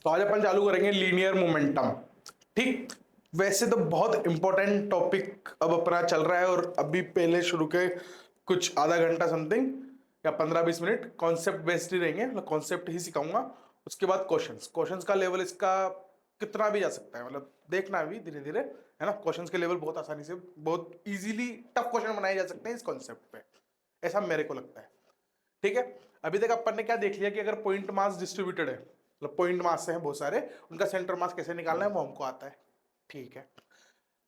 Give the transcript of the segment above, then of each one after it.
तो आज अपन चालू करेंगे लीनियर मोमेंटम। ठीक। वैसे तो बहुत इंपॉर्टेंट टॉपिक अब अपना चल रहा है और अभी पहले शुरू के कुछ आधा घंटा समथिंग या 15-20 मिनट कॉन्सेप्ट बेस्ड ही रहेंगे, मतलब कॉन्सेप्ट ही सिखाऊंगा। उसके बाद क्वेश्चंस क्वेश्चंस का लेवल इसका कितना भी जा सकता है, मतलब देखना भी धीरे धीरे, है ना। क्वेश्चंस के लेवल बहुत आसानी से, बहुत इजीली टफ क्वेश्चन बनाए जा सकते हैं इस कॉन्सेप्ट पे, ऐसा मेरे को लगता है। ठीक है। अभी तक अपन ने क्या देख लिया कि अगर पॉइंट मास डिस्ट्रीब्यूटेड है, मतलब पॉइंट मास है बहुत सारे, उनका सेंटर मास कैसे निकालना है वो हमको आता है। ठीक है।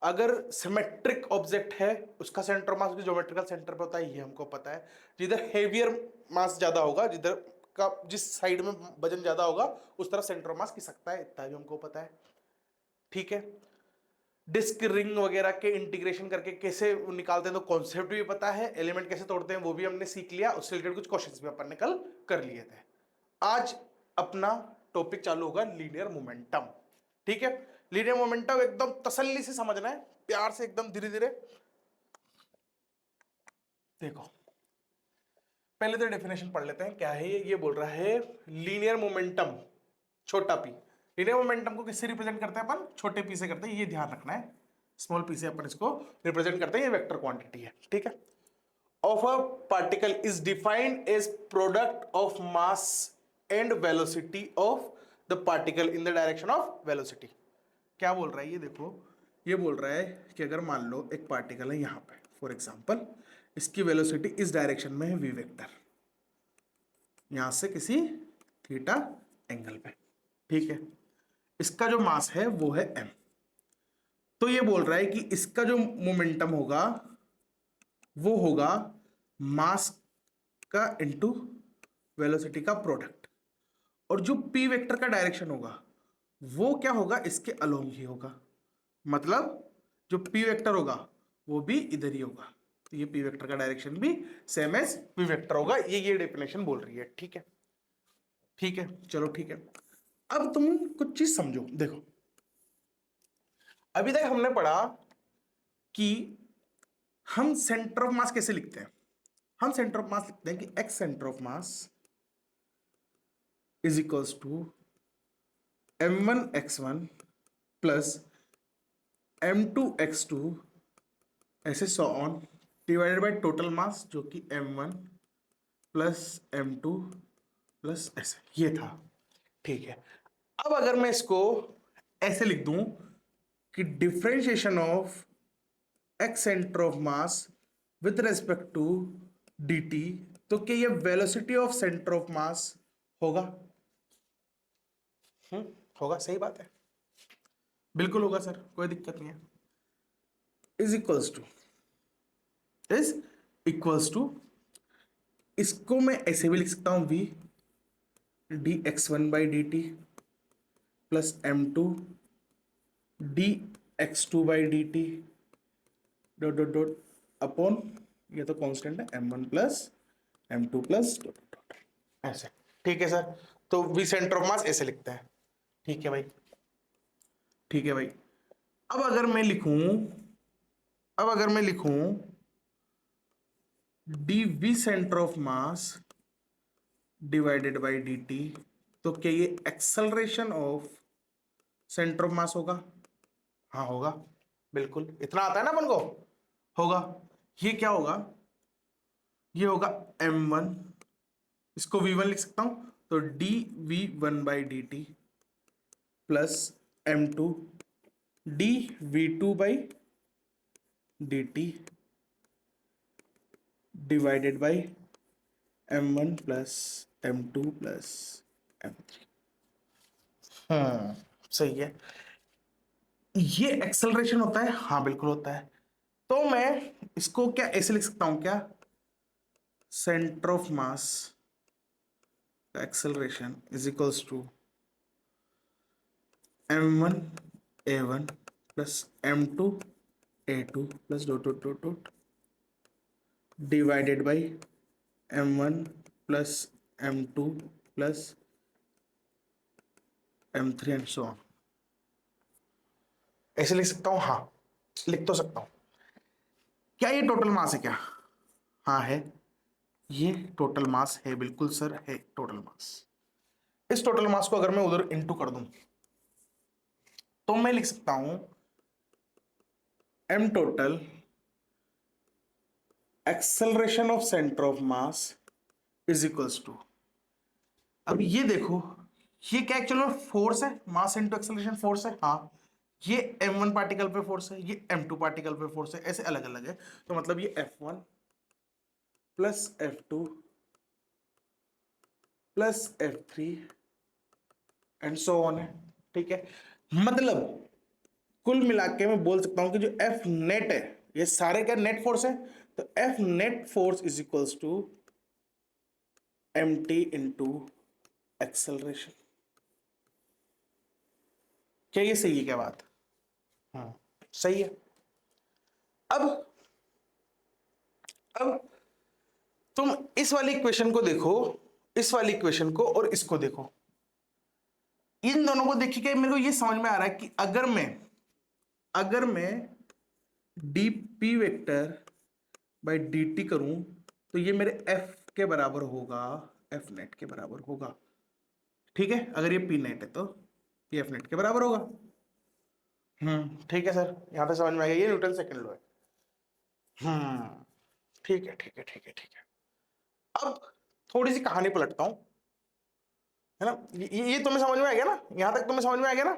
अगर सिमेट्रिक ऑब्जेक्ट है, उसका सेंटर मास भी ज्योमेट्रिकल सेंटर पे होता है, ये हमको पता है। जिधर हेवियर मास ज्यादा होगा, जिधर का जिस साइड में वजन ज्यादा होगा उस तरफ सेंटर मास खिसकता है, इतना भी हमको पता है। ठीक है। डिस्क रिंग वगैरह के इंटीग्रेशन करके कैसे निकालते हैं तो कॉन्सेप्ट भी पता है, एलिमेंट कैसे तोड़ते हैं वो भी हमने सीख लिया, उससे रिलेटेड कुछ क्वेश्चंस भी अपन ने कल कर लिए थे। आज अपना टॉपिक चालू होगा लीनियर मोमेंटम। ठीक है। लीनियर मोमेंटम एकदम तसल्ली से समझना है, प्यार से, एकदम धीरे धीरे। देखो, पहले तो डेफिनेशन पढ़ लेते हैं क्या है ये बोल रहा है लीनियर मोमेंटम, छोटा पी। लीनियर मोमेंटम को किससे रिप्रेजेंट करते हैं अपन? छोटे पी से करते हैं, ये ध्यान रखना है। स्मॉल पी से अपन इसको रिप्रेजेंट करते हैं, ये वेक्टर क्वांटिटी है। ठीक है। Of a particle is defined as product of mass and velocity of the particle in the direction of velocity. क्या बोल रहा है ये देखो, ये बोल रहा है कि अगर मान लो एक पार्टिकल है यहां पे, फॉर एग्जांपल, इसकी वेलोसिटी इस डायरेक्शन में है वी वेक्टर, यहां से किसी थीटा एंगल पे। ठीक है। इसका जो मास है वो है m। तो ये बोल रहा है कि इसका जो मोमेंटम होगा वो होगा मास का इनटू वेलोसिटी का प्रोडक्ट, और जो p वेक्टर का डायरेक्शन होगा वो क्या होगा, इसके अलोंग ही होगा। मतलब जो p वेक्टर होगा वो भी इधर ही होगा, तो ये p वेक्टर का डायरेक्शन भी सेम एज p वेक्टर होगा। ये डेफिनेशन बोल रही है। ठीक है। ठीक है, चलो ठीक है। अब तुम कुछ चीज समझो। देखो, अभी तक हमने पढ़ा कि हम सेंटर ऑफ मास कैसे लिखते हैं। हम सेंटर ऑफ मास लिखते हैं कि X centre of mass is equals to m1x1 plus m2x2 ऐसे so on, divided by total mass जो कि m1 प्लस m2 प्लस ऐसे ये था। ठीक है। अब अगर मैं इसको ऐसे लिख दूं कि differentiation of X centre of mass with respect to dt, तो क्या ये velocity of centre of mass होगा? होगा, सही बात है, बिल्कुल होगा सर, कोई दिक्कत नहीं है। Is equals to, is equals to, इसको मैं ऐसे भी लिख सकता हूं v dx1/dt plus m2 dx2/dt dot dot dot upon, ये तो कांस्टेंट है, m1 plus m2 plus dot dot, ऐसे। ठीक है सर। तो वी सेंटर ऑफ मास ऐसे लिखते हैं। ठीक है भाई, ठीक है भाई। अब अगर मैं लिखूं, अब अगर मैं लिखूं dv centre of mass divided by dt, तो क्या ये acceleration of centre of mass होगा? हाँ होगा, बिल्कुल, इतना आता है ना अपन को, होगा। ये क्या होगा? ये होगा m1, इसको v1 लिख सकता हूं, तो dv1/dt plus m2 dv2/dt divided by m1 plus m2 plus m3। सही है। ये एक्सेलरेशन होता है? हाँ बिल्कुल होता है। तो मैं इसको क्या ऐसे लिख सकता हूं क्या, सेंटर ऑफ मास का acceleration is equals to m1 a1 plus m2 a2 plus dot dot dot dot divided by m1 plus m2 plus m3 and so on. ऐसे लिख सकता हूं? हाँ, लिख तो सकता हूं। क्या ये टोटल मास है क्या? हाँ है, ये टोटल मास है, बिल्कुल सर है टोटल मास। इस टोटल मास को अगर मैं उधर इंटू कर दूं तो मैं लिख सकता हूं m total acceleration of centre of mass is equals to, अब ये देखो ये क्या एक्चुअल फोर्स है, मास इनटू एक्सेलरेशन फोर्स है, हाँ ये m1 पार्टिकल पे फोर्स है, ये m2 पार्टिकल पे फोर्स है, ऐसे अलग अलग है, तो मतलब ये f1 plus f2 plus f3 and so on है, ठीक है। मतलब कुल मिला के मैं बोल सकता हूं कि जो F नेट है, ये सारे क्या नेट फोर्स है, तो F net force is equals to mt into acceleration. क्या ये सही है क्या बात? हाँ सही है। अब अब तुम इस वाली इक्वेशन को देखो, इस वाली इक्वेशन को और इसको देखो, इन दोनों को देखिए मेरे को ये समझ में आ रहा है कि अगर मैं dp वेक्टर बाई dt करूं तो ये मेरे f के बराबर होगा, f नेट के बराबर होगा, ठीक है। अगर ये p नेट है तो ये f नेट के बराबर होगा। ठीक है सर, यहां तक समझ में आ गया, ये न्यूटन सेकंड लॉ है। ठीक है ठीक है ठीक है ठीक है। अब थोड़ी सी कहानी पलटता हूं, है ना, ये तुम्हें समझ में आ गया ना, यहां तक तुम्हें समझ में आ गया ना,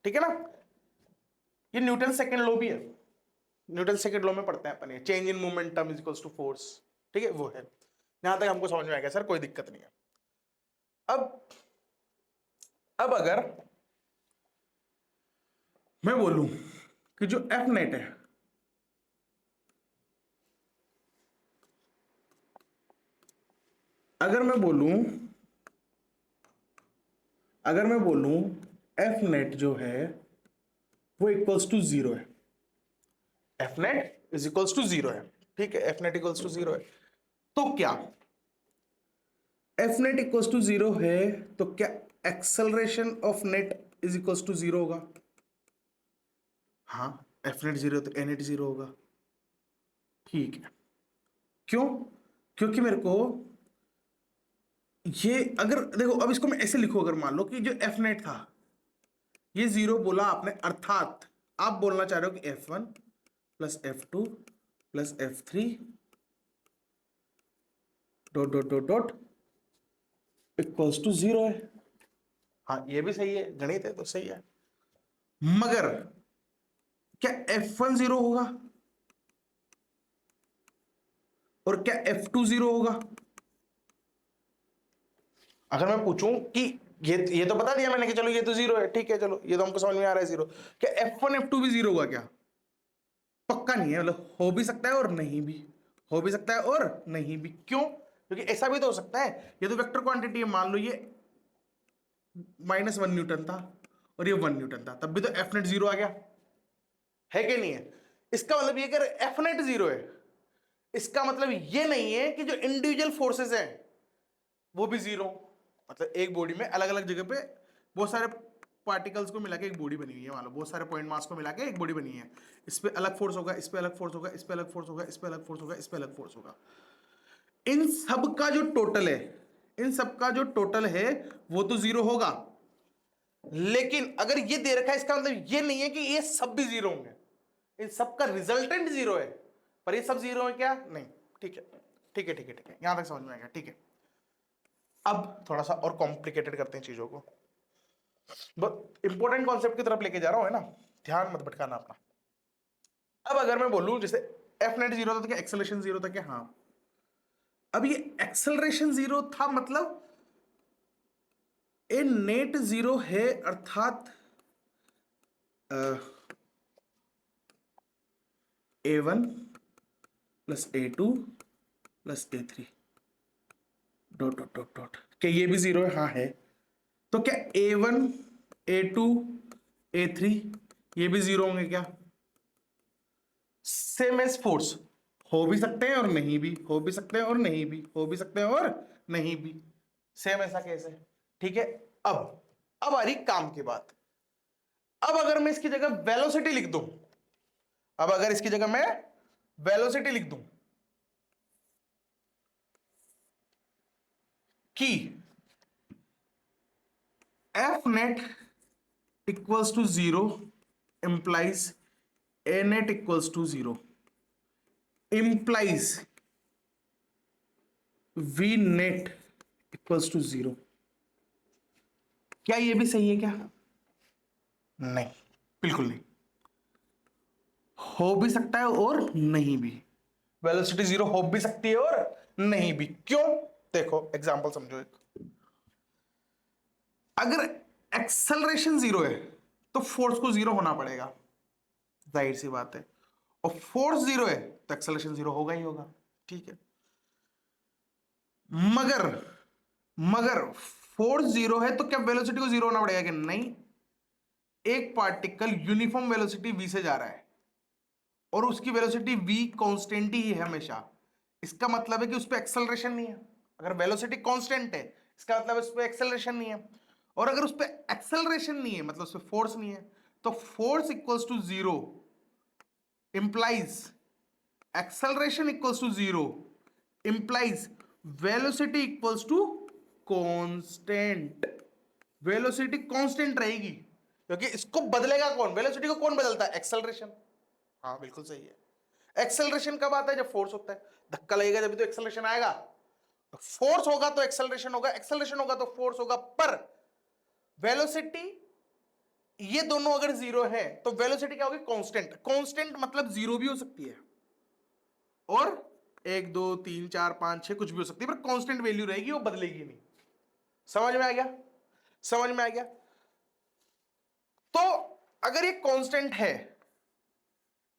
ठीक है ना। ये न्यूटन सेकंड लॉ भी है, न्यूटन सेकंड लॉ में पढ़ते हैं अपन, ये change in momentum is equals to force, ठीक है, वो है। यहां तक हमको समझ में आ गया सर, कोई दिक्कत नहीं है। अब अगर मैं बोलूं कि जो एफ नेट है, अगर मैं बोलूं एफ नेट जो है वो इक्वल्स टू जीरो है, F net is equals to zero है, ठीक है, F net equals to zero है, तो क्या F net equals to zero है तो क्या acceleration of net is equals to zero होगा? हाँ, एफ नेट जीरो तो ए नेट जीरो होगा, ठीक है। क्यों? क्योंकि मेरे को ये, अगर देखो अब इसको मैं ऐसे लिखूं, अगर मान लो कि जो एफ नेट था ये जीरो बोला आपने, अर्थात आप बोलना चाह रहे हो कि f1 plus f2 plus f3 dot dot dot dot equals to zero है। हाँ ये भी सही है, गणित है तो सही है, मगर क्या f1 जीरो होगा और क्या f2 जीरो होगा? अगर मैं पूछूं कि ये तो बता दिया मैंने कि चलो ये तो जीरो है, ठीक है, चलो ये तो हमको समझ में आ रहा है जीरो, क्या f1 f2 भी जीरो होगा क्या? पक्का नहीं है, मतलब हो भी सकता है और नहीं भी, हो भी सकता है और नहीं भी। क्यों? क्योंकि ऐसा भी तो हो सकता है, ये तो वेक्टर क्वांटिटी है, मान लो ये -1 न्यूटन था और ये 1 न्यूटन था, तब भी तो एफ नेट जीरो आ गया, है कि नहीं है? इसका मतलब ये अगर एफ नेट जीरो है, इसका मतलब ये नहीं है कि जो इंडिविजुअल फोर्सेस हैं वो भी जीरो, मतलब एक बॉडी में अलग अलग जगह पे बहुत सारे पार्टिकल्स को मिला के एक बॉडी बनी हुई है, मान लो बहुत सारे पॉइंट मास को मिला के एक बॉडी बनी है, इस पे अलग फोर्स होगा, इस पे अलग फोर्स होगा, इस पे अलग फोर्स होगा, इस पे अलग फोर्स होगा, इस पे अलग फोर्स होगा, इन सब का जो टोटल है, इन सब का जो टोटल है वो तो जीरो होगा, लेकिन अगर ये दे रखा है इसका मतलब ये नहीं है कि ये सब भी जीरो होंगे, इन सब का रिजल्टेंट जीरो है, पर ये सब जीरो है क्या? नहीं, ठीक है ठीक है ठीक है ठीक है, यहां तक समझ में आ गया, ठीक है। अब थोड़ा सा और कॉम्प्लिकेटेड करते हैं चीजों को, इंपॉर्टेंट कॉन्सेप्ट की तरफ लेके जा रहा हूं, है ना, ध्यान मत भटकाना अपना। अब अगर मैं बोलूं जैसे एफ नेट जीरो था तो क्या एक्सेलरेशन जीरो था क्या? हाँ, अब ये एक्सेलरेशन जीरो था, मतलब ए नेट जीरो है, अर्थात A1 plus A2 plus A3 dot dot dot dot, क्या ये भी जीरो है? हाँ है, तो क्या A1 A2 A3 ये भी जीरो होंगे क्या? सेम एज फोर्स, हो भी सकते हैं और नहीं भी, हो भी सकते हैं और नहीं भी, हो भी सकते हैं और नहीं भी, सेम ऐसा कैसे? ठीक है। अब आ रही काम की बात, अब अगर मैं इसकी जगह वेलोसिटी लिख दूं, अब अगर इसकी जगह मैं वेलोसिटी लिख दूं कि F net equals to 0 implies a net equals to 0 implies v net equals to 0। क्या ये भी सही है क्या? नहीं, बिल्कुल नहीं। हो भी सकता है और नहीं भी। वेलोसिटी 0 हो भी सकती है और नहीं भी। क्यों? देखो एग्जांपल समझो एक। अगर एक्सेलरेशन 0 है तो फोर्स को 0 होना पड़ेगा, जाहिर सी बात है। और फोर्स 0 है तो एक्सेलरेशन 0 होगा ही होगा, ठीक है। मगर मगर फोर्स 0 है तो क्या वेलोसिटी को 0 होना पड़ेगा? कि नहीं, एक पार्टिकल यूनिफॉर्म वेलोसिटी v से जा रहा है और उसकी वेलोसिटी v कांस्टेंट ही है हमेशा। इसका मतलब है कि उस पर एक्सेलरेशन नहीं है। अगर वेलोसिटी कांस्टेंट है इसका मतलब उस पर एक्सेलरेशन नहीं है, और अगर उस पर एक्सेलरेशन नहीं है मतलब उस पर फोर्स नहीं है। तो force equals to 0 implies acceleration equals to 0 implies velocity equals to constant। Velocity constant रहेगी क्योंकि इसको बदलेगा कौन? वेलोसिटी को कौन बदलता है? एक्सेलरेशन। हाँ बिल्कुल सही है। एक्सेलरेशन कब आता है? जब फोर्स होता है। धक्का लगेगा जब तो एक्सेलरेशन आएगा। फोर्स होगा तो एक्सेलरेशन होगा, एक्सेलरेशन होगा तो फोर्स होगा। पर वेलोसिटी ये दोनों अगर 0 है तो वेलोसिटी क्या होगी? कांस्टेंट। कांस्टेंट मतलब 0 भी हो सकती है और 1 2 3 4 5 6 कुछ भी हो सकती है, पर कांस्टेंट वैल्यू रहेगी, वो बदलेगी नहीं। समझ में आ गया? समझ में आ गया? तो अगर ये कांस्टेंट है,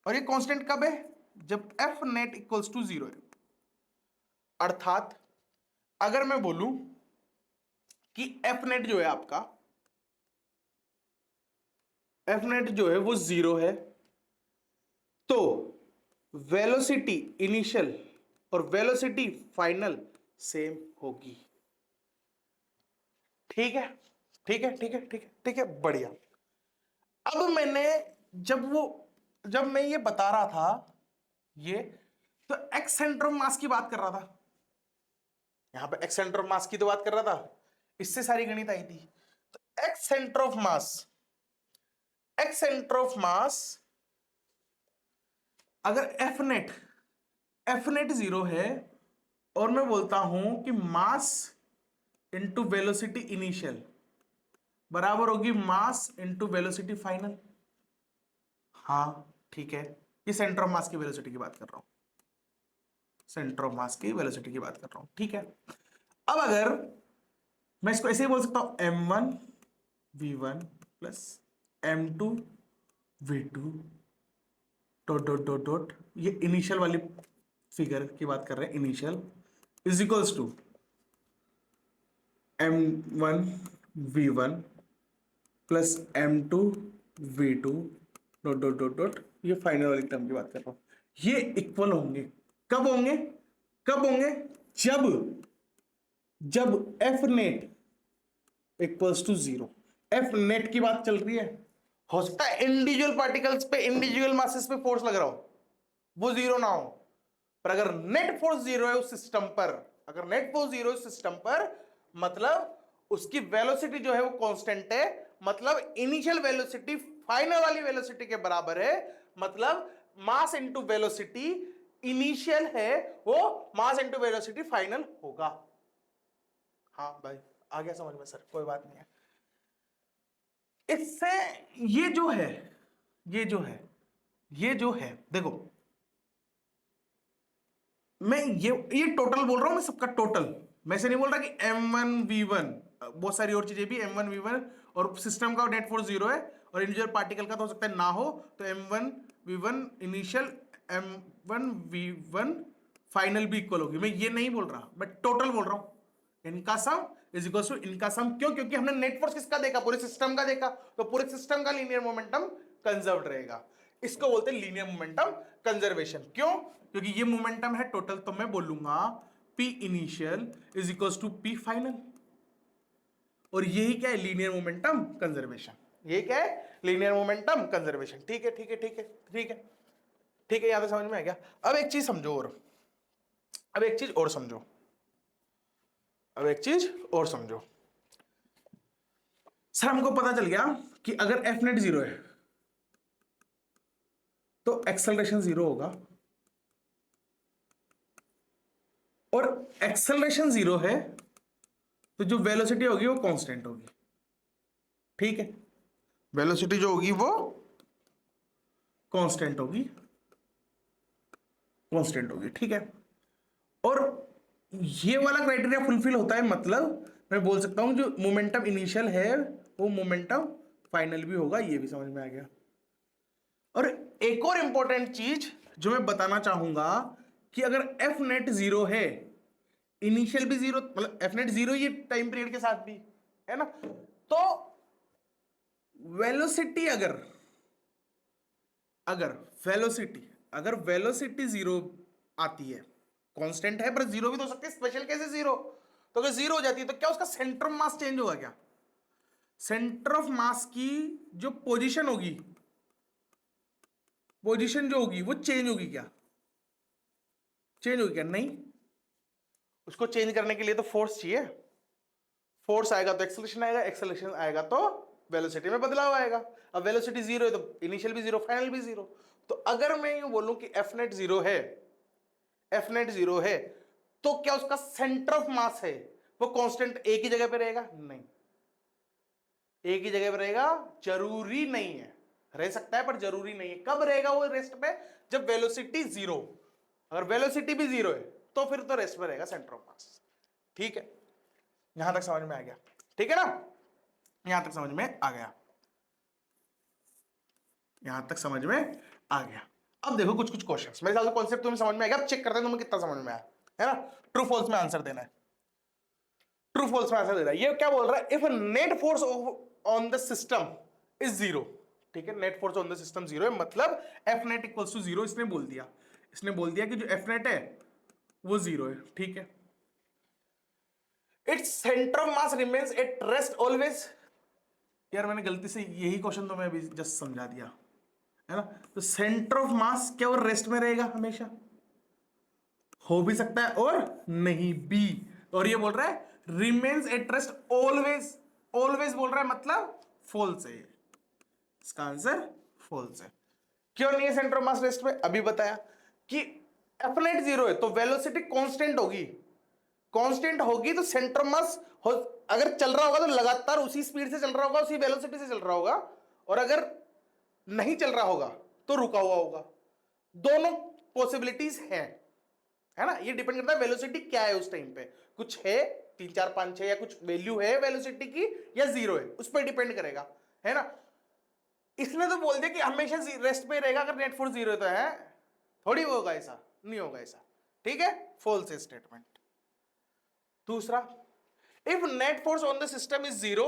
और ये कांस्टेंट कब है? जब एफ नेट इक्वल्स टू 0 है। अर्थात अगर मैं बोलूं कि एफ नेट जो है आपका, एफ नेट जो है वो 0 है, तो वेलोसिटी इनिशियल और वेलोसिटी फाइनल सेम होगी। ठीक है, ठीक है, ठीक है, ठीक है, ठीक है, बढ़िया। अब मैंने जब मैं ये बता रहा था ये, तो एक्स सेंटर ऑफ मास की बात कर रहा था। यहां पे एक्स सेंटर ऑफ मास की तो बात कर रहा था, इससे सारी गणित आई थी। तो x centre of mass, x centre of मास अगर एफ नेट 0 है और मैं बोलता हूं कि मास इंटू वेलोसिटी इनिशियल बराबर होगी मास इंटू वेलोसिटी फाइनल। हाँ ठीक है, ये सेंटर ऑफ मास की वेलोसिटी की बात कर रहा हूं, सेंटर ऑफ मास की वेलोसिटी की बात कर रहा हूं, ठीक है। अब अगर मैं इसको ऐसे ही बोल सकता हूं m1v1 plus m2v2 dot dot dot dot, ये इनिशियल वाली फिगर की बात कर रहे हैं, initial is equals to m1v1 plus m2v2 dot dot dot dot, ये फाइनल वाली टर्म की बात कर रहा हूं। ये इक्वल होंगे, कब होंगे? कब होंगे? जब F net equals to 0। F net की बात चल रही है। हो सकता है इंडिविजुअल पार्टिकल्स पे, इंडिविजुअल मासेस पे फोर्स लग रहा हो, वो 0 ना हो, पर अगर नेट फोर्स 0 है उस सिस्टम पर, अगर नेट फोर्स 0 है उस सिस्टम पर, मतलब उसकी वेलोसिटी जो है वो कांस्टेंट है, मतलब इनिशियल वेलोसिटी फाइनल वाली वेलोसिटी के बराबर है, मतलब मास इनटू वेलोसिटी इनिशियल है वो मास इनटू वेलोसिटी फाइनल होगा। हाँ भाई आ गया समझ में सर, कोई बात नहीं है। इससे ये जो है, ये जो है, ये जो है, देखो मैं ये टोटल बोल रहा हूं, मैं सबका टोटल, मैं से नहीं बोल रहा कि m1v1, बहुत सारी और चीजें भी m1v1 और सिस्टम का नेट फोर्स 0 है और इंडिविजुअल पार्टिकल का तो हो सकता है ना हो, तो m1v1 इनिशियल m1v1 फाइनल भी इक्वल होगी। मैं ये नहीं बोल रहा, मैं टोटल बोल रहा हूं। इनका सम इज इक्वल टू इनका सम। क्यों? क्योंकि हमने नेट फोर्स किसका देखा? पूरे सिस्टम का देखा, तो पूरे सिस्टम का लीनियर मोमेंटम कंजर्व्ड रहेगा। इसको बोलते हैं लीनियर मोमेंटम कंजर्वेशन। क्यों? क्योंकि ये मोमेंटम है टोटल, तो मैं बोलूंगा P initial is equal to P final, और यही क्या है? Linear momentum conservation. ये क्या है? Linear momentum conservation. ठीक है, ठीक है, ठीक है, ठीक है, ठीक है, यहां तक समझ में आ गया। अब एक चीज समझो और, अब एक चीज और समझो, अब एक चीज और समझो। सर हमको पता चल गया कि अगर एफ नेट जीरो है तो एक्सेलरेशन जीरो होगा, और एक्सेलरेशन जीरो है तो जो वेलोसिटी होगी वो कांस्टेंट होगी। ठीक है, वेलोसिटी जो होगी वो कांस्टेंट होगी, कांस्टेंट होगी। ठीक है, और ये वाला क्राइटेरिया फुलफिल होता है, मतलब मैं बोल सकता हूं जो मोमेंटम इनिशियल है वो मोमेंटम फाइनल भी होगा। ये भी समझ में आ गया। और एक और इंपॉर्टेंट चीज जो मैं बताना चाहूंगा कि अगर एफ नेट जीरो है, इनिशियल भी जीरो, मतलब एफ नेट जीरो ये टाइम पीरियड के साथ भी है ना, तो वेलोसिटी अगर अगर वेलोसिटी अगर वेलोसिटी जीरो आती है, कांस्टेंट है पर जीरो भी तो हो सकती है, स्पेशल कैसे जीरो, तो अगर जीरो हो जाती है तो क्या उसका सेंटर ऑफ मास चेंज होगा? क्या सेंटर ऑफ मास की जो पोजीशन होगी, पोजीशन जो होगी वो चेंज होगी? क्या चेंज होगी? क्या नहीं। उसको चेंज करने के लिए तो फोर्स चाहिए, फोर्स आएगा तो एक्सेलरेशन आएगा, एक्सेलरेशन आएगा तो वेलोसिटी में बदलाव आएगा। अब वेलोसिटी जीरो है तो इनिशियल भी जीरो, फाइनल भी जीरो। तो अगर मैं यूं बोलूं कि एफ नेट जीरो है, एफ नेट जीरो है, तो क्या उसका सेंटर ऑफ मास है वो कांस्टेंट एक ही जगह पे रहेगा? नहीं, एक ही जगह पे रहेगा जरूरी नहीं है, रह सकता है पर जरूरी नहीं है। कब रहेगा वो रेस्ट पे? जब वेलोसिटी जीरो। अगर वेलोसिटी भी जीरो है तो फिर तो रेस्ट पे रहेगा सेंटर ऑफ मास। ठीक है, यहां तक समझ में आ गया? ठीक है ना, यहां तक समझ में आ गया, यहां तक समझ में आ गया। अब देखो कुछ कुछ क्वेश्चंस, मेरे ख्याल से कॉन्सेप्ट तुम्हें समझ में आ गया। अब चेक करते हैं तुम्हें कितना समझ में आया, है ना। ट्रू फॉल्स में आंसर देना है, ट्रू फॉल्स में आंसर देना है। ये क्या बोल रहा है? If net force on the system is zero. ठीक है, net force on the system zero है, मतलब F net equals to zero. इसने बोल दिया, इसने बोल दिया कि जो एफ नेट है वो जीरो है। ठीक है, its centre of mass remains at rest always. यार मैंने गलती से यही क्वेश्चन तो मैं अभी जस्ट समझा दिया, है ना। तो सेंटर ऑफ मास क्या वो रेस्ट में रहेगा हमेशा? हो भी सकता है और नहीं भी। और ये बोल रहा है remains at rest always, always बोल रहा है, मतलब फॉल्स है। इसका आंसर फॉल्स है। क्यों नहीं है सेंटर ऑफ मास रेस्ट में? अभी बताया कि एफ नेट जीरो है तो वेलोसिटी कांस्टेंट होगी, कांस्टेंट होगी तो सेंटर ऑफ मास अगर चल रहा होगा तो लगातार उसी स्पीड से चल रहा होगा, उसी वेलोसिटी से चल रहा होगा, और अगर नहीं चल रहा होगा तो रुका हुआ होगा। दोनों पॉसिबिलिटीज हैं, है ना। ये डिपेंड करता है वेलोसिटी क्या है उस टाइम पे, कुछ है 3 4 5 6 या कुछ वैल्यू है वेलोसिटी की या जीरो है, उस पर डिपेंड करेगा, है ना। इसने तो बोल दिया कि हमेशा रेस्ट पे रहेगा अगर नेट फोर्स जीरो तो है, थोड़ी होगा ऐसा, नहीं होगा ऐसा। ठीक है, फॉल्स है स्टेटमेंट। दूसरा, if net force on the system is zero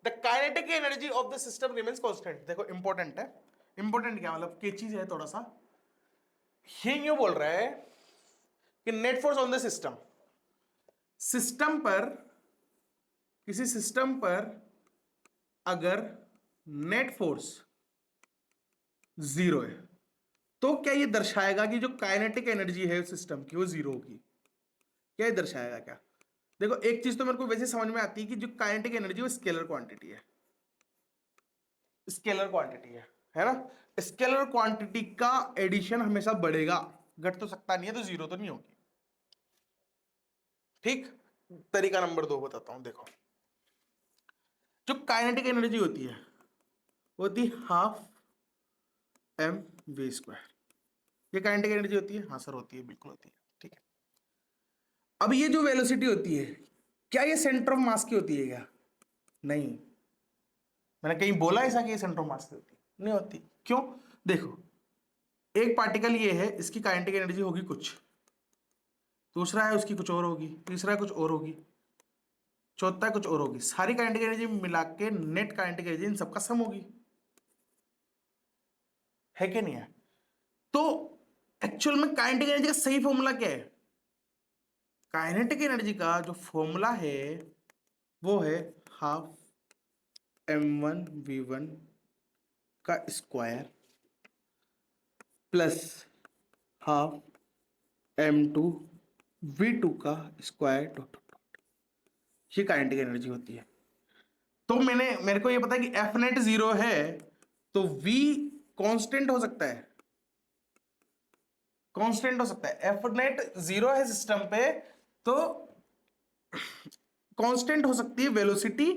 the kinetic energy of the system remains constant. देखो इंपॉर्टेंट है, इंपॉर्टेंट क्या मतलब क्या चीज है थोड़ा सा, ये यूं बोल रहा है कि net force on the system, system पर, किसी सिस्टम पर अगर नेट फोर्स जीरो है तो क्या ये दर्शाएगा कि जो काइनेटिक एनर्जी है सिस्टम की वो जीरो होगी? क्या ये दर्शाएगा? क्या देखो, एक चीज तो मेरे को वैसे समझ में आती है कि जो काइनेटिक एनर्जी वो स्केलर क्वांटिटी है, स्केलर क्वांटिटी है ना। स्केलर क्वांटिटी का एडिशन हमेशा बढ़ेगा, घट तो सकता नहीं है, तो जीरो तो नहीं होगी। ठीक, तरीका नंबर 2 बताता हूं, देखो। जो काइनेटिक एनर्जी होती है वो होती है हाफ एम वी स्क्वायर। ये काइनेटिक एनर्जी होती है? हाँ सर होती है, बिल्कुल होती है। ठीक है, अब ये जो वेलोसिटी होती है क्या ये सेंटर ऑफ मास की होती है? क्या नहीं, मैंने कहीं बोला ऐसा कि ये सेंटर ऑफ मास की होती है? नहीं होती। क्यों? देखो, एक पार्टिकल ये है, इसकी काइनेटिक एनर्जी होगी कुछ, दूसरा है उसकी कुछ और होगी, तीसरा है कुछ और होगी, चौथा है कुछ और होगी, सारी काइनेटिक एनर्जी मिला के नेट काइनेटिक एनर्जी इन सबका सम होगी, है कि नहीं है? तो एक्चुअल में काइनेटिक एनर्जी का सही फॉर्मूला क्या है? काइनेटिक एनर्जी का जो फॉर्मूला है वो है हाफ m1v1 का स्क्वायर प्लस हाफ m2v2 का स्क्वायर डॉट डॉट। ये काइनेटिक एनर्जी होती है। तो मेरे को ये पता है कि एफ नेट 0 है, तो v कांस्टेंट हो सकता है, कांस्टेंट हो सकता है। एफ नेट 0 है सिस्टम पे, तो कांस्टेंट हो सकती है वेलोसिटी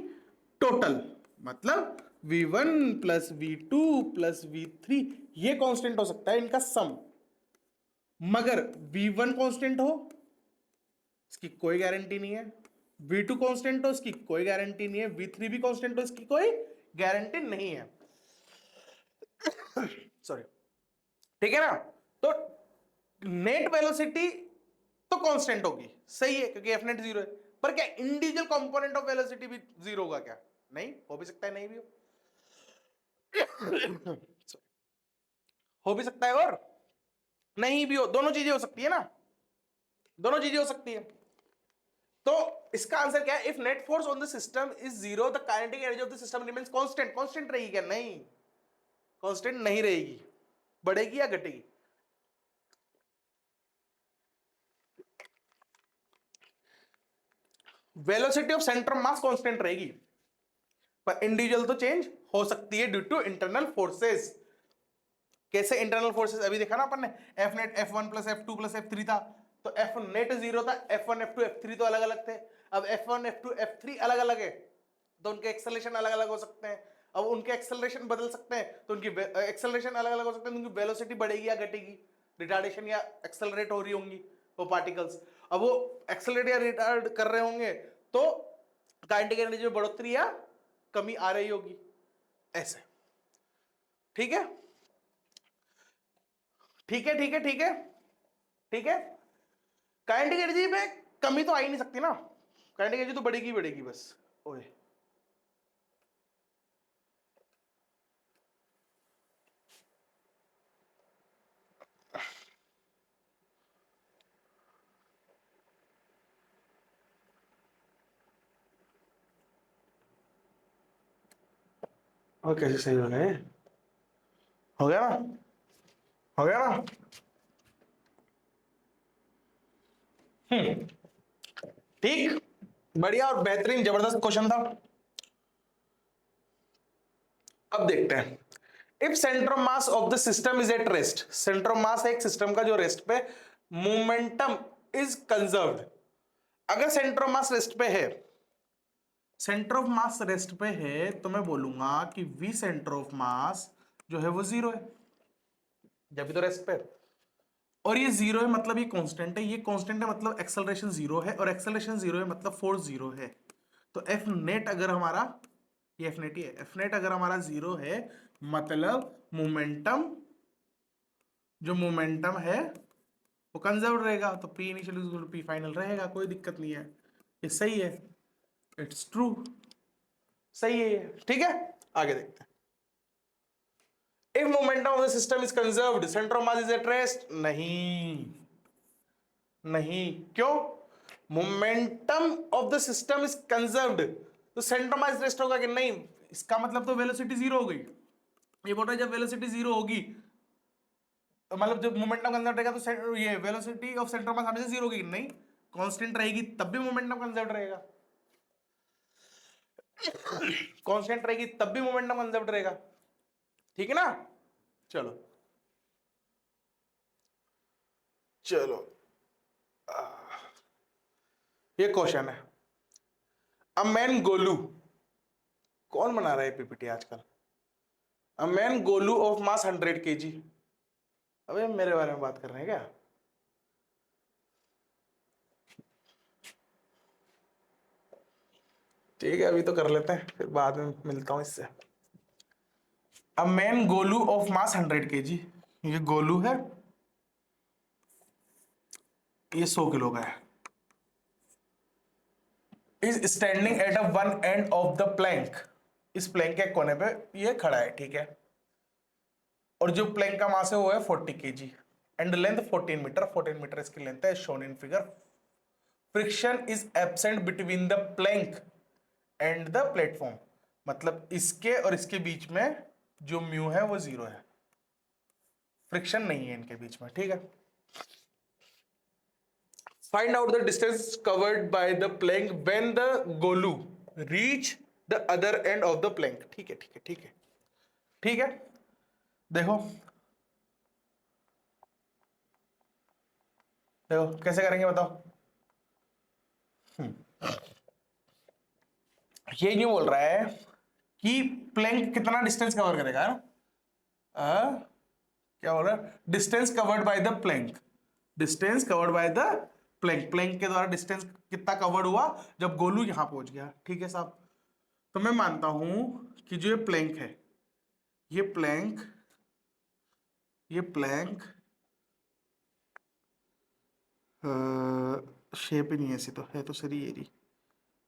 टोटल, मतलब v1 plus v2 plus v3, ये कांस्टेंट हो सकता है इनका सम। मगर v1 कांस्टेंट हो, इसकी कोई गारंटी नहीं है, v2 कांस्टेंट हो, इसकी कोई गारंटी नहीं है, v3 भी कांस्टेंट हो, इसकी कोई गारंटी नहीं है। सॉरी, ठीक है ना। तो नेट वेलोसिटी तो कांस्टेंट होगी, सही है, क्योंकि एफ नेट 0 है। पर क्या इंडिविजुअल कंपोनेंट ऑफ वेलोसिटी भी 0 होगा क्या? नहीं, हो भी सकता है, नहीं भी हो भी सकता है और नहीं भी हो, दोनों चीजें हो सकती है ना, दोनों चीजें हो सकती है। तो इसका आंसर क्या है? If net force on the system is 0, the kinetic energy of the system remains constant. Constant रहेगी क्या? नहीं, कांस्टेंट नहीं रहेगी, बढ़ेगी या घटेगी? Velocity of centre mass constant रहेगी, पर इंडिविजुअल तो चेंज हो सकती है ड्यू टू इंटरनल फोर्सेस। कैसे इंटरनल फोर्सेस? अभी देखा ना अपन ने, F net F1 plus F2 plus F3 था, तो एफ नेट 0 था, F1 F2 F3 तो अलग अलग थे। अब F1 F2 F3 अलग अलग है, तो उनके एक्सेलरेशन अलग अलग हो सकते हैं। अब उनके एक्सेलरेशन बदल सकते हैं, तो उनकी एक्सेलरेशन अलग अलग हो सकते हैं, उनकी वेलोसिटी बढ़ेगी या घटेगी, रिटार्डेशन या एक्सेलरेट हो रही होंगी वो पार्टिकल्स। अब वो एक्सेलरेट या रिटार्ड कर रहे होंगे, तो काइनेटिक एनर्जी में बढ़ोतरी या कमी आ रही होगी, ऐसे। ठीक है, ठीक है, ठीक है, ठीक है, ठीक है। काइनेटिक एनर्जी में कमी तो आ ही नहीं सकती ना, काइनेटिक एनर्जी तो बढ़ेगी बढ़ेगी बस। ओए, और कैसे सही हो गए? हो गया ना, हो गया ना। ठीक, बढ़िया और बेहतरीन जबरदस्त क्वेश्चन था। अब देखते हैं, if centre of mass of the system is at rest, centre of मास है एक सिस्टम का जो रेस्ट पे, मोमेंटम इज कंजर्व्ड। अगर सेंटर ऑफ मास रेस्ट पे है, सेंटर ऑफ मास रेस्ट पे है, तो मैं बोलूंगा कि वी सेंटर ऑफ मास जो है वो 0 है, जब भी तो रेस्ट पे है। और ये 0 है मतलब ये कांस्टेंट है, ये कांस्टेंट है मतलब एक्सेलरेशन 0 है, और एक्सेलरेशन 0 है मतलब फोर्स 0 है। तो एफ नेट अगर हमारा, ये एफ नेट ही है, एफ नेट अगर हमारा 0 है, मतलब मोमेंटम, जो मोमेंटम है वो कंजर्व रहेगा, तो पी इनिशियल पी फाइनल रहेगा, कोई दिक्कत नहीं है, ये सही है, इट्स ट्रू, सही है ये। ठीक है, आगे देखते हैं। If momentum of the system is conserved, centre of mass is at rest, नहीं, नहीं, क्यों? Momentum of the system is conserved, तो सेंटर ऑफ मास रेस्ट होगा कि नहीं? इसका मतलब तो वेलोसिटी 0 हो गई। ये बोल रहा है जब वेलोसिटी 0 होगी, तो मतलब जब मोमेंटम कंजर्व रहेगा, तो ये वेलोसिटी ऑफ सेंटर ऑफ मास हमेशा 0 होगी? नहीं, कांस्टेंट रहेगी तब भी मोमेंटम कंजर्व रहेगा, कांस्टेंट रहेगी तब भी मोमेंटम कंजर्व रहेगा। ठीक है ना? चलो, चलो, ये क्वेश्चन है, अ मैन गोलू, कौन बना रहा है पीपीटी आजकल? A man Golu of mass 100 kg। अबे मेरे बारे में बात कर रहे हैं क्या? ठीक है, अभी तो कर लेते हैं, फिर बाद में मिलता हूं इससे। A man Golu of mass 100 kg, ये गोलू है, ये 100 किलो का है, is standing at a one end of the plank, इस प्लैंक के कोने पे ये खड़ा है, ठीक है। और जो प्लैंक का मास है वो है 40 kg, and length 14 metre, 14 metre इसकी लेंथ है, shown in figure. Friction is absent between the plank and the platform, मतलब इसके और इसके बीच में जो म्यू है वो 0 है, फ्रिक्शन नहीं है इनके बीच में, ठीक है। Find out the distance covered by the Planck when the Golu reach the other end of the plank. ठीक है ठीक है ठीक है ठीक है। देखो देखो कैसे करेंगे बताओ। ये न्यू बोल रहा है कि प्लैंक कितना डिस्टेंस कवर करेगा, है ना? क्या बोल रहा है? Distance covered by the plank, distance covered by the plank, plank के द्वारा डिस्टेंस कितना कवर्ड हुआ जब गोलू यहां पहुंच गया। ठीक है साहब, तो मैं मानता हूं कि जो ये प्लैंक है, ये प्लैंक शेप ही नहीं है ऐसी, तो है तो सही ये रही।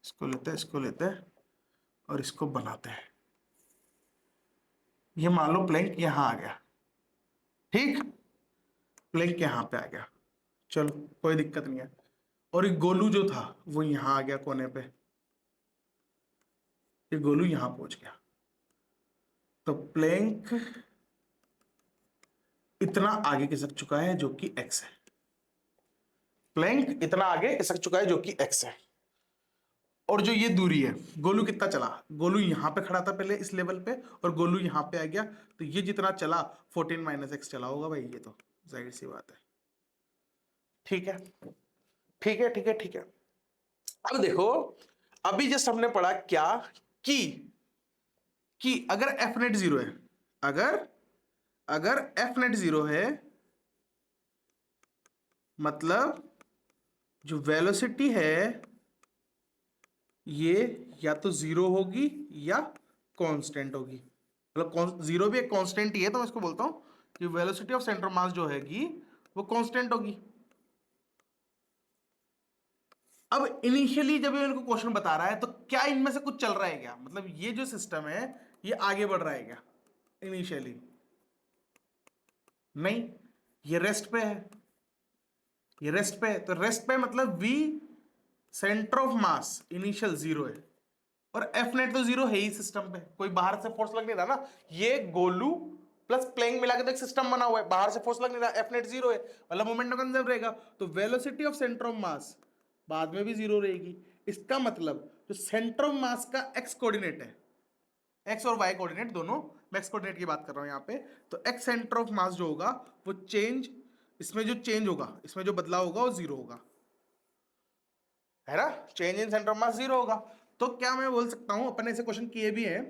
इसको लेते हैं और इसको बनाते हैं। ये मान लो प्लैंक यहां आ गया, ठीक, प्लैंक यहां पे आ गया, चलो कोई दिक्कत नहीं है। और ये गोलू जो था वो यहां आ गया कोने पे, ये गोलू यहां पहुंच गया। तो प्लैंक इतना आगे खिसक चुका है जो कि x है, प्लैंक इतना आगे खिसक चुका है जो कि x है। और जो ये दूरी है, गोलू कितना चला, गोलू यहां पे खड़ा था पहले इस लेवल पे और गोलू यहां पे आ गया, तो ये जितना चला 14 - x चला होगा भाई, ये तो जाहिर सी बात है। ठीक है ठीक है ठीक है ठीक है। अब देखो, अभी जस्ट हमने पढ़ा क्या कि अगर एफ नेट 0 है, अगर एफ नेट 0 है, मतलब जो वेलोसिटी है ये या तो 0 होगी या कांस्टेंट होगी। मतलब 0 भी एक कांस्टेंट ही है, तो मैं इसको बोलता हूं कि वेलोसिटी ऑफ सेंटर मास जो हैगी वो कांस्टेंट होगी। अब इनिशियली जब ये इनको क्वेश्चन बता रहा है तो क्या इनमें से कुछ चल रहा है क्या, मतलब ये जो सिस्टम है ये आगे बढ़ रहा है क्या इनिशियली? नहीं, ये रेस्ट पे है, ये रेस्ट पे है, तो रेस्ट पे मतलब v centre of mass initial 0 है और एफ नेट तो 0 है ही सिस्टम पे, कोई बाहर से फोर्स लग नहीं रहा ना। ये गोलू प्लस प्लैंक मिला के तो एक सिस्टम बना हुआ है, बाहर से फोर्स लग नहीं रहा, एफ नेट 0 है, मतलब मोमेंटम कंजर्व रहेगा। तो वेलोसिटी ऑफ सेंटर ऑफ मास बाद में भी 0 रहेगी। इसका मतलब जो सेंटर ऑफ मास का एक्स कोऑर्डिनेट है, एक्स और वाई कोऑर्डिनेट दोनों, मैं एक्स कोऑर्डिनेट की बात कर रहा हूं यहां पे, तो एक्स सेंटर ऑफ मास जो होगा वो चेंज, इसमें जो चेंज होगा, इसमें जो बदलाव होगा वो 0 होगा, है ना? चेंज इन सेंटर ऑफ मास 0 होगा। तो क्या मैं बोल सकता हूं, अपन ऐसे क्वेश्चन किए भी हैं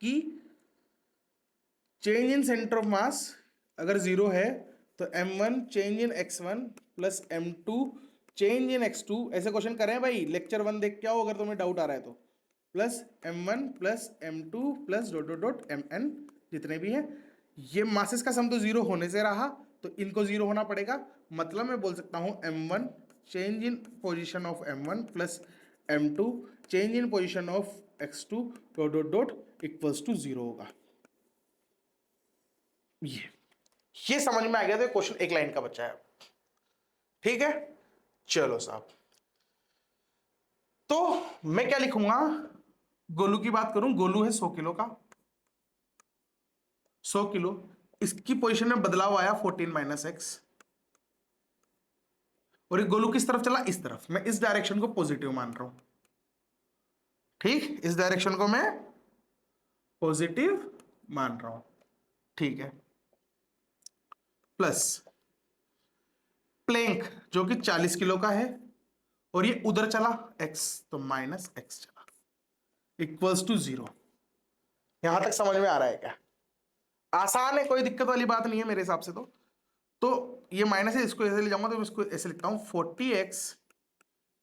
कि चेंज इन सेंटर ऑफ मास अगर 0 है तो m1 चेंज इन x1 प्लस m2 चेंज इन x2, ऐसे क्वेश्चन करें भाई, लेक्चर 1 देख के आओ अगर तुम्हें डाउट आ रहा है तो, plus m1 plus m2 plus dot dot dot mn, जितने भी हैं ये मासेस का सम तो 0 होने से रहा, तो इनको 0 होना पड़ेगा। मतलब मैं बोल सकता हूं m1 change in position of m1 plus m2 change in position of x2 dot dot dot equals to 0 होगा। ये समझ में आ गया, तो क्वेश्चन एक लाइन का बच्चा है, ठीक है। चलो साहब, तो मैं क्या लिखूंगा, गोलू की बात करूं, गोलू है 100 किलो का, 100 किलो, इसकी पोजीशन में बदलाव आया 14 - x, और ये गोलू किस तरफ चला, इस तरफ, मैं इस डायरेक्शन को पॉजिटिव मान रहा हूं, ठीक, इस डायरेक्शन को मैं पॉजिटिव मान रहा हूं, ठीक है। प्लस प्लैंक जो कि 40 किलो का है और ये उधर चला x, तो -x चला, इक्वल्स टू 0। यहां तक समझ में आ रहा है क्या? आसान है, कोई दिक्कत वाली बात नहीं है मेरे हिसाब से। तो ये माइनस है, इसको ऐसे ले जाऊंगा तो मैं इसको ऐसे लिखता हूं 40x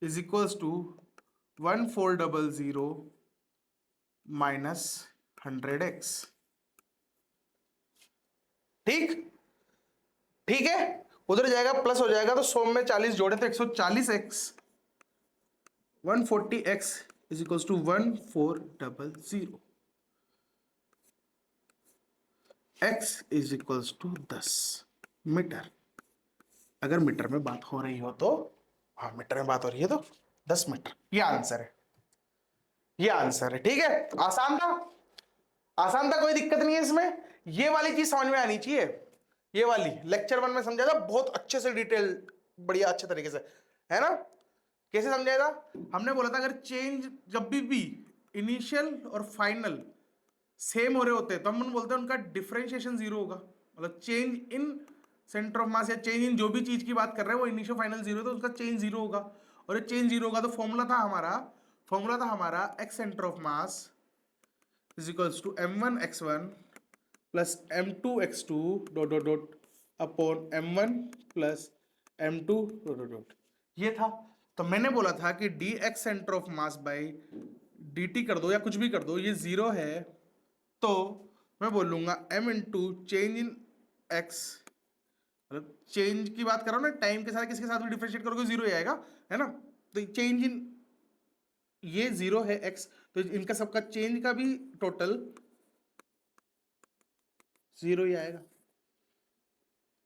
is equals to 1400 minus 100x, ठीक, ठीक है। उधर जाएगा प्लस हो जाएगा, तो 100 में 40 जोड़े तो 140x, 140x is equals to 1400, x is equals to 10 metre. अगर मीटर में बात हो रही हो तो, हाँ मीटर में बात हो रही है तो 10 मीटर, ये आंसर है, ये आंसर है, ठीक है। आसान था, आसान था, कोई दिक्कत नहीं है इसमें। ये वाली चीज समझ में आनी चाहिए, ये वाली लेक्चर 1 में समझा था बहुत अच्छे से, डिटेल बढ़िया अच्छे तरीके से, है ना? कैसे समझाया था? हमने बोला था अगर चेंज जब भी इनिशियल और फाइनल सेम हो रहे होते हैं तो हम बोलते हैं उनका डिफरेंशिएशन जीरो होगा, मतलब चेंज इन सेंटर ऑफ मास या चेंज इन जो भी चीज की बात कर रहे हैं वो इनिशियल फाइनल जीरो, तो उसका चेंज जीरो होगा। और ये चेंज जीरो होगा तो फॉर्मूला था हमारा x centre of mass is equals to m1x1 plus m2x2 dot dot dot upon m1 plus m2 dot dot dot, ये था। तो मैंने बोला था कि dx centre of mass by dt कर दो या कुछ भी कर दो, ये जीरो है, तो मैं बोलूंगा m into change in x, मतलब चेंज की बात कर रहा हूं ना, टाइम के साथ किसके साथ भी डिफरेंशिएट करोगे जीरो ही आएगा, है ना। तो चेंज इन ये जीरो है x, तो इनका सबका चेंज का भी टोटल जीरो ही आएगा,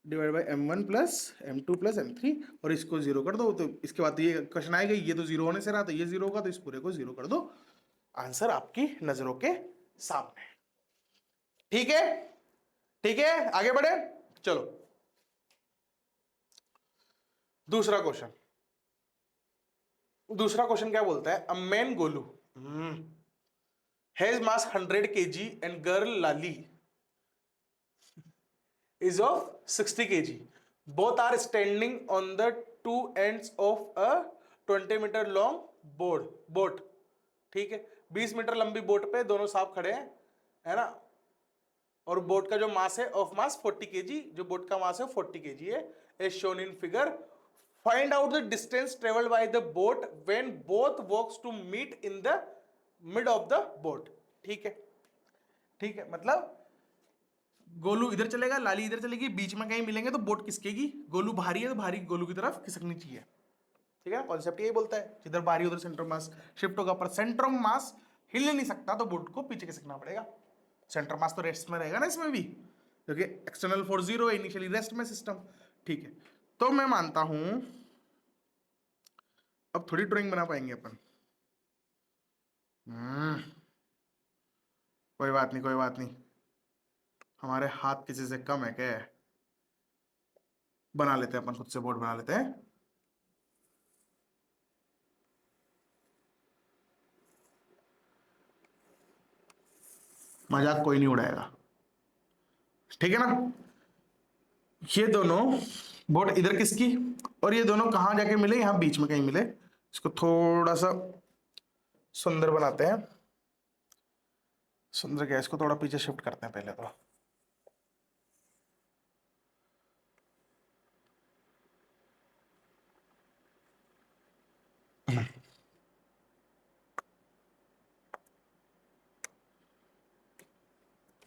divide by m1 plus m2 plus m3, और इसको जीरो कर दो। तो इसके बाद ये क्वेश्चन आएगा, ये तो जीरो होने से रहा, तो ये जीरो होगा, तो इस पूरे को जीरो कर दो। आंसर आपकी नजरों के सामने। ठीक है, ठीक है, आगे बढ़े, चलो दूसरा क्वेश्चन। दूसरा क्वेश्चन क्या बोलता है, a man Golu has mass 100 kg and girl Lali is of 60 kg. Both are standing on the two ends of a 20 meter long boat. ठीक है, 20 मीटर लंबी बोट पे दोनों साहब खड़े हैं, है ना। और बोट का जो मास है ऑफ मास 40 kg, जो बोट का मास है 40 kg है, as shown in figure. Find out the distance travelled by the boat when both walks to meet in the mid of the boat. ठीक है, ठीक है, मतलब गोलू इधर चलेगा, लाली इधर चलेगी, बीच में कहीं मिलेंगे तो बोट खिसकेगी, गोलू भारी है तो भारी गोलू की तरफ खिसकनी चाहिए। ठीक है, कॉन्सेप्ट यही बोलता है, जिधर भारी उधर सेंटर ऑफ मास शिफ्ट होगा, पर सेंटर ऑफ मास हिल नहीं सकता तो बोट को पीछे खिसकना पड़ेगा। सेंटर मास तो रेस्ट में रहेगा ना इसमें भी, क्योंकि एक्सटर्नल फोर्स जीरो है, इनिशियली रेस्ट में सिस्टम। ठीक है, तो मैं मानता हूं अब थोड़ी ड्राइंग बना पाएंगे अपन। कोई बात नहीं, कोई बात नहीं, हमारे हाथ किसी से कम है क्या, बना लेते हैं अपन, खुद से बोर्ड बना लेते हैं। मजाक कोई नहीं उड़ाएगा, ठीक है ना। ये दोनों बोट इधर किसकी, और ये दोनों कहां जाके मिले, यहां बीच में कहीं मिले। इसको थोड़ा सा सुंदर बनाते हैं। सुंदर क्या, इसको थोड़ा पीछे शिफ्ट करते हैं पहले तो।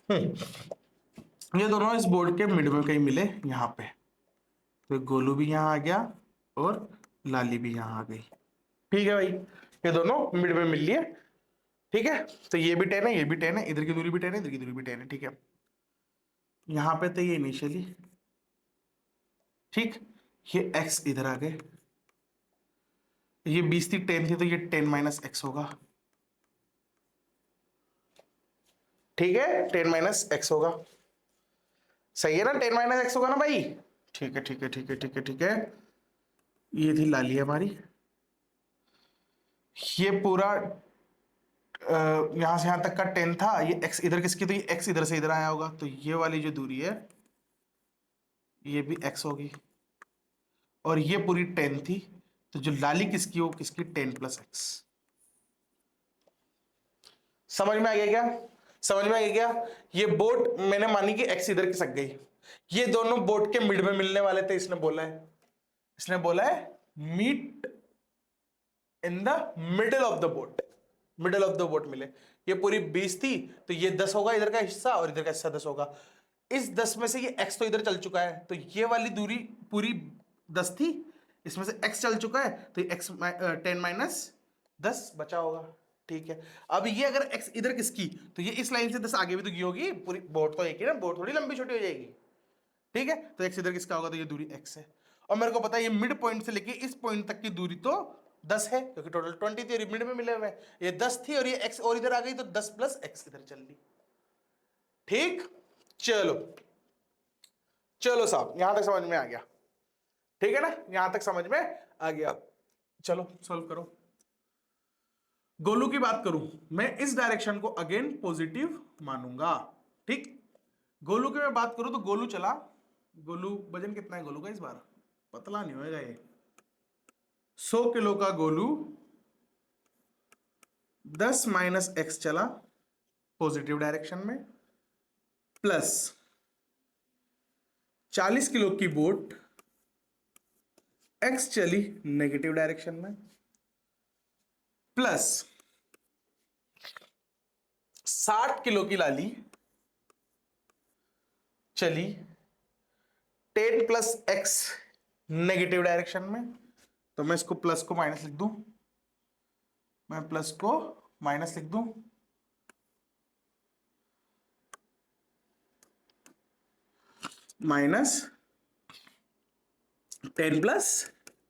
ये दोनों इस बोर्ड के मिड में कहीं मिले यहां पे, तो गोलू भी यहां आ गया और लाली भी यहां आ गई। ठीक है भाई, ये दोनों मिड में मिल लिए। ठीक है, तो ये भी 10 है, ये भी 10 है, इधर की दूरी भी 10 है, इधर की दूरी भी 10 है। ठीक है, यहां पे तो ये इनिशियली, ठीक, ये x इधर आ गए, ये 20 थी 10 थी, तो ये 10 माइनस एक्स होगा। ठीक है, 10 माइनस एक्स होगा, सही है ना, 10 माइनस एक्स होगा ना भाई। ठीक है, ठीक है, ठीक है, ठीक है, ठीक है, ये थी लाली हमारी। ये पूरा यहां से यहां तक का 10 था, ये x इधर किसकी, तो ये x इधर से इधर आया होगा, तो ये वाली जो दूरी है ये भी x होगी, और ये पूरी 10 थी, तो जो लाली किसकी हो, किसकी 10 प्लस एक्स। समझ में आ गया क्या, समझ में आ गया क्या। ये बोट मैंने मानी कि x इधर खिसक गई, ये दोनों बोट के मिड में मिलने वाले थे, इसने बोला है meet in the middle of the boat, middle of the boat मिले। ये पूरी 20 थी, तो ये 10 होगा इधर का हिस्सा, और इधर का हिस्सा 10 होगा। इस 10 में से ये x तो इधर चल चुका है, तो ये वाली दूरी पूरी 10 थी, इसमें से x चल चुका है, तो ये x 10 माइनस 10 बचा होगा। ठीक है, अब ये अगर x इधर किसकी, तो ये इस लाइन से 10 आगे भी तो की होगी, पूरी बोट तो एक ही ना, बोट थोड़ी लंबी छोटी हो जाएगी। ठीक है, तो x इधर किसका होगा, तो ये दूरी x है, और मेरे को पता है ये मिड पॉइंट से लेके इस पॉइंट तक की दूरी तो 10 है, क्योंकि टोटल 20 थी, मिड में मिले हुए हैं, ये 10 थी, और ये x और इधर आ गई, तो 10 प्लस x इधर चल ली। ठीक, चलो चलो साहब, यहां तक समझ में आ गया, ठीक है ना, यहां तक समझ में आ गया। चलो सॉल्व करो। गोलू की बात करूं, मैं इस डायरेक्शन को अगेन पॉजिटिव मानूंगा। ठीक, गोलू की मैं बात करूं तो गोलू चला, गोलू वजन कितना है गोलू का इस बार, पतला नहीं होएगा ये, 100 किलो का गोलू 10 माइनस एक्स चला पॉजिटिव डायरेक्शन में, प्लस 40 किलो की बोट एक्स चली नेगेटिव डायरेक्शन में, प्लस 60 किलो की लाली चली 10 प्लस एक्स नेगेटिव डायरेक्शन में। तो मैं इसको प्लस को माइनस लिख दूं, मैं प्लस को माइनस लिख दूं, माइनस 10 प्लस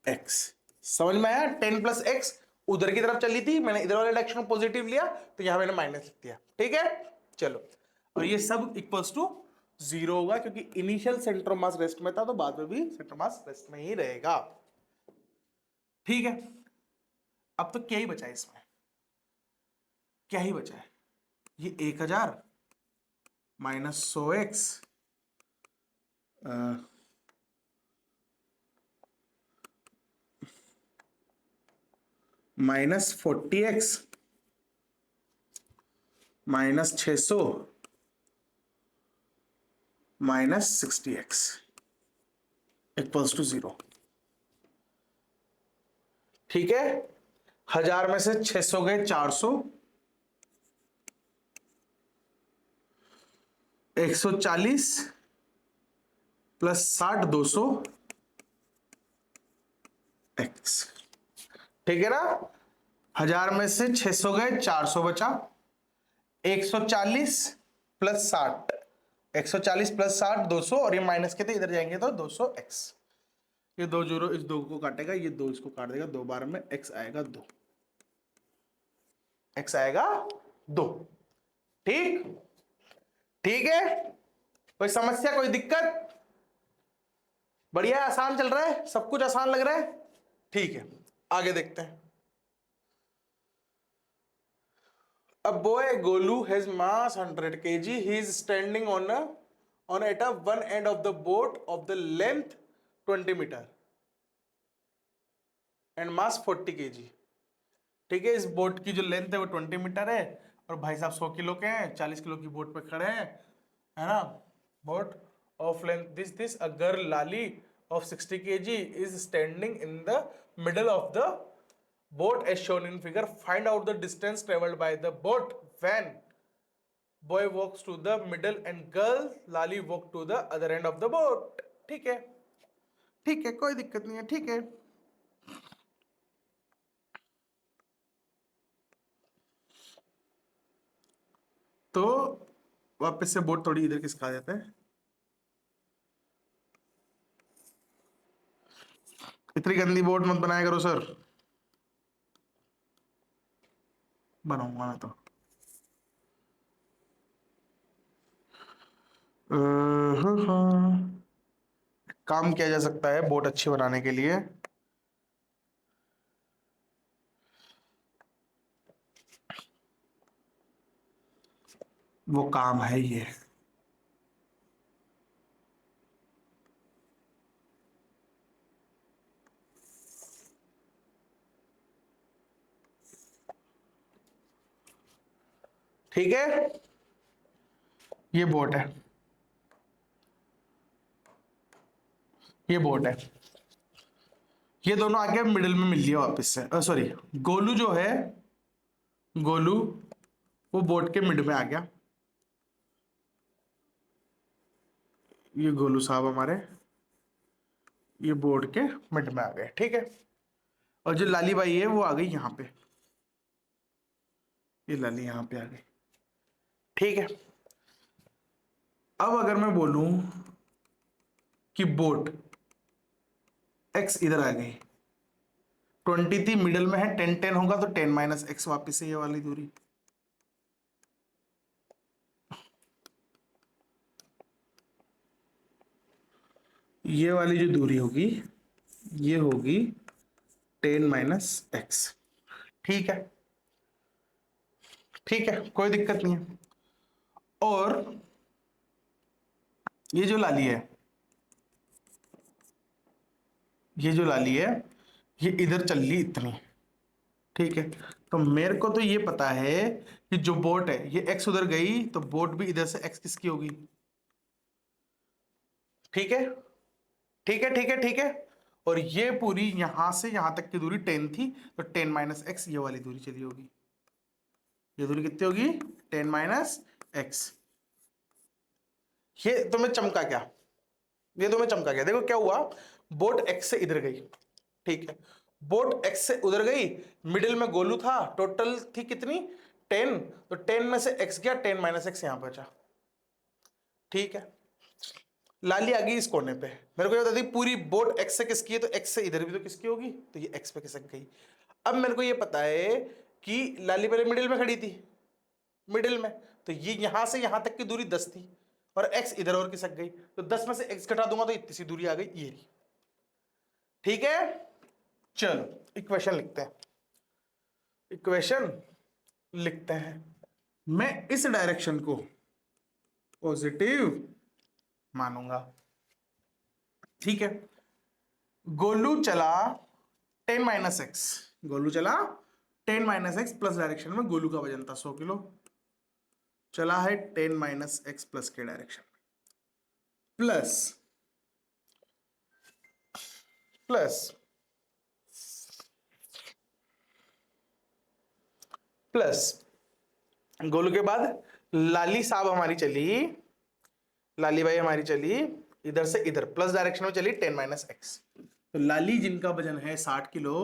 एक्स। समझ में आया? 10 प्लस एक्स उधर की तरफ चली थी, मैंने इधर वाले डायरेक्शन को पॉजिटिव लिया तो यहां मैंने माइनस लिख दिया। ठीक है, चलो, और ये सब इक्वल्स टू 0 होगा क्योंकि initial centre of mass rest में था, तो बाद में भी सेंटर ऑफ मास रेस्ट में ही रहेगा। ठीक है, अब तो क्या ही बचा है इसमें, क्या ही बचा है, ये 1000 minus 100x minus 40x minus 600 minus 60x equals to 0। ठीक है, 1000 में से 600 गए 400, 140 प्लस 60 200 एक्स। ठीक है ना, 1000 में से 600 गए 400 बचा, 140 प्लस 60, 140 प्लस 60 200, और ये माइनस के थे इधर जाएंगे तो 200 एक्स। ये 2 जीरो इस 2 को काटेगा, ये 2 इसको काट देगा, 2 बार में एक्स आएगा 2, एक्स आएगा 2। ठीक, ठीक है, कोई समस्या कोई दिक्कत? बढ़िया, आसान चल रहा है, सब कुछ आसान लग रहा है। ठीक है, आगे देखते हैं। A boy Golu has mass 100 kg. He is standing on at a one end of the boat of the length 20 meter and mass 40 kg. ठीक है, इस बोट की जो लेंथ है वो 20 मीटर है और भाई साहब 100 किलो के हैं, 40 किलो की बोट पे खड़े हैं, है ना। Boat of length this a girl Lali of 60 kg is standing in the middle of the boat as shown in figure. Find out the distance traveled by the boat when boy walks to the middle and girl lali walk to the other end of the boat. ठीक है, ठीक है, कोई दिक्कत नहीं है। ठीक है, तो वापस से बोट थोड़ी इधर खिसका देते हैं। इतनी गंदी बोट मत बनाया करो सर, बनाऊंगा मैं तो। काम किया जा सकता है बोट अच्छी बनाने के लिए। वो काम है ये, ठीक है, ये बोट है, ये बोट है, ये दोनों आके मिडिल में मिल लिया वापस से। सॉरी, गोलू जो है, गोलू वो बोट के मिड में आ गया, ये गोलू साहब हमारे ये बोट के मिड में आ गए। ठीक है, और जो लाली बाई है वो आ गई यहाँ पे, ये लाली यहाँ पे आ गई। ठीक है, अब अगर मैं बोलूं कि बोट एक्स इधर आ गई, 20 थी मिडिल में है, 10 10 होगा तो 10 माइनस एक्स वापिस से ये वाली दूरी, ये वाली जो दूरी होगी ये होगी 10 माइनस एक्स। ठीक है, ठीक है, कोई दिक्कत नहीं है। और ये जो लाली है, ये जो लाली है, ये इधर चल ली इतनी, ठीक है। तो मेरे को तो ये पता है कि जो बोट है ये एक्स उधर गई, तो बोट भी इधर से एक्स किसकी होगी? ठीक है, ठीक है, ठीक है, ठीक है। और ये पूरी यहां से यहां तक की दूरी 10 थी, तो 10 माइनस एक्स ये वाली दूरी चली होगी। ये दूरी कितनी होगी? 10 माइनस एक्स। ये तुम्हें चमका क्या? ये तुम्हें चमका क्या? देखो क्या हुआ, बोट एक्स से इधर गई, ठीक है। बोट एक्स से उधर गई, मिडिल में गोलू था, टोटल थी कितनी? 10। तो 10 में से एक्स गया, 10 माइनस एक्स यहां बचा, ठीक है। लाली आ गई इस कोने पे, मेरे को ये बता दी पूरी बोट एक्स से किसकी है, तो एक्स से इधर भी तो किसकी होगी, तो ये एक्स पे खिसक गई। अब मेरे को ये पता है कि लाली पहले मिडिल में खड़ी थी, मिडिल में, तो ये यहां से यहां तक की दूरी 10 थी, और एक्स इधर और खिसक गई, तो 10 में से एक्स घटा दूंगा तो इतनी सी दूरी आ गई, ये रही, ठीक है। चलो इक्वेशन लिखते हैं, इक्वेशन लिखते हैं। मैं इस डायरेक्शन को पॉजिटिव मानूंगा, ठीक है। गोलू चला 10 माइनस एक्स, गोलू चला 10 माइनस एक्स प्लस डायरेक्शन में, गोलू का वजन था 100 किलो, चला है 10 माइनस एक्स प्लस के डायरेक्शन में, प्लस प्लस प्लस गोलू के बाद लाली साहब हमारी चली, लाली भाई हमारी चली इधर से इधर, प्लस डायरेक्शन में चली 10 माइनस एक्स। तो लाली जिनका वजन है 60 किलो,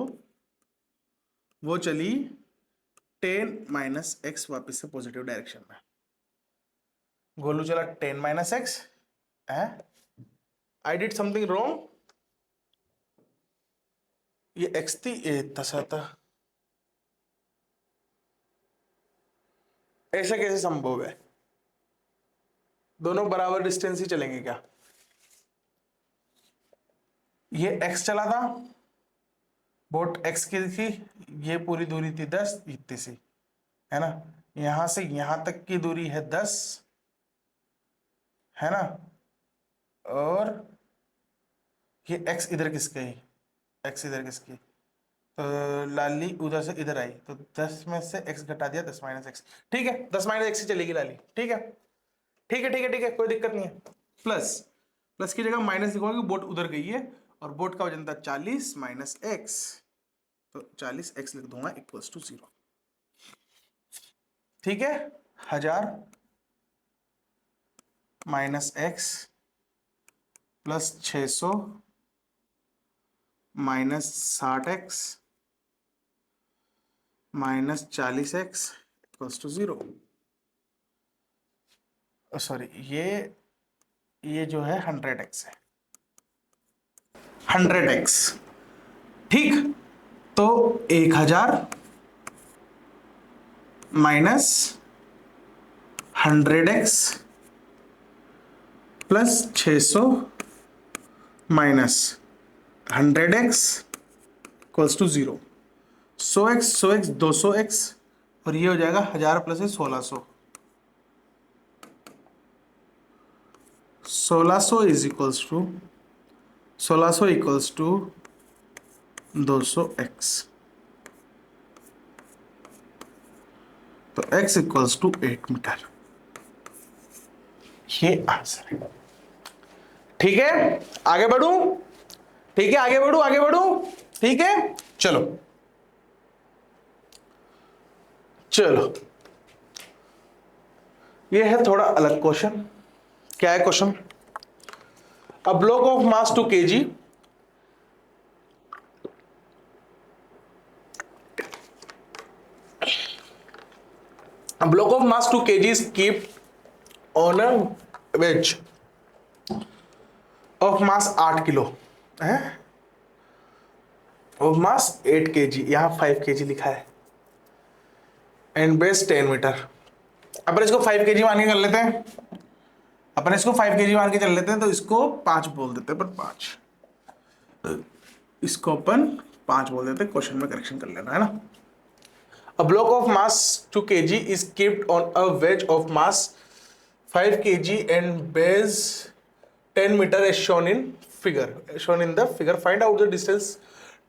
वो चली 10 माइनस एक्स वापिस से पॉजिटिव डायरेक्शन में। गोलू चला 10 minus x, I did something wrong, ये एक्स थी, ये तसा था, ऐसा कैसे संभव है? दोनों बराबर डिस्टेंस ही चलेंगे क्या? ये x चला था, बोट x की थी, ये पूरी दूरी थी 10, इतनी सी, है ना। यहां से यहां तक की दूरी है 10, है ना। और ये x इधर किसकी है? x इधर किसकी? तो लाली उधर से इधर आई, तो 10 में से x घटा दिया, 10 माइनस एक्स, ठीक है। 10 माइनस एक्स ही चलेगी लाली, ठीक है, ठीक है, ठीक है, ठीक है, कोई दिक्कत नहीं है। प्लस प्लस की जगह माइनस लिखोगे, बोट उधर गई है, और बोट का वजन था 40 माइनस एक्स, तो 40 एक्स लिख दूंगा इक्वल्स टू 0, ठीक है। 1000 minus x plus 600 minus 60x minus 40x equals to 0। Sorry, ये जो है 100x है, 100x, ठीक। तो 1000 minus 100x plus 600 minus 100x equals to 0। 100x 100x 200x, और ये हो जाएगा 1000 plus 1600, 1600 is equals to 1600 equals to 200x, तो x इक्वल्स टू 8 मीटर, ये आंसर है, ठीक है। आगे बढ़ू, ठीक है, आगे बढ़ू, आगे बढ़ू, ठीक है। चलो चलो, ये है थोड़ा अलग क्वेश्चन। क्या है question? A block of mass 2 kg a block of mass 2 kg is kept on a wedge of mass 8 kilo है, of mass 8 kg, यहां 5 kg लिखा है, एंड बेस 10 मीटर। अपन इसको 5 kg मान के कर लेते हैं, अपन इसको 5 kg मान के चल लेते हैं, तो इसको 5 बोल देते हैं, पर 5, इसको अपन 5 बोल देते हैं, क्वेश्चन में करेक्शन कर लेना, है ना। A block of mass 2 kg is kept on a wedge of mass 5 kg and base 10 meter as shown in the figure. Find out the distance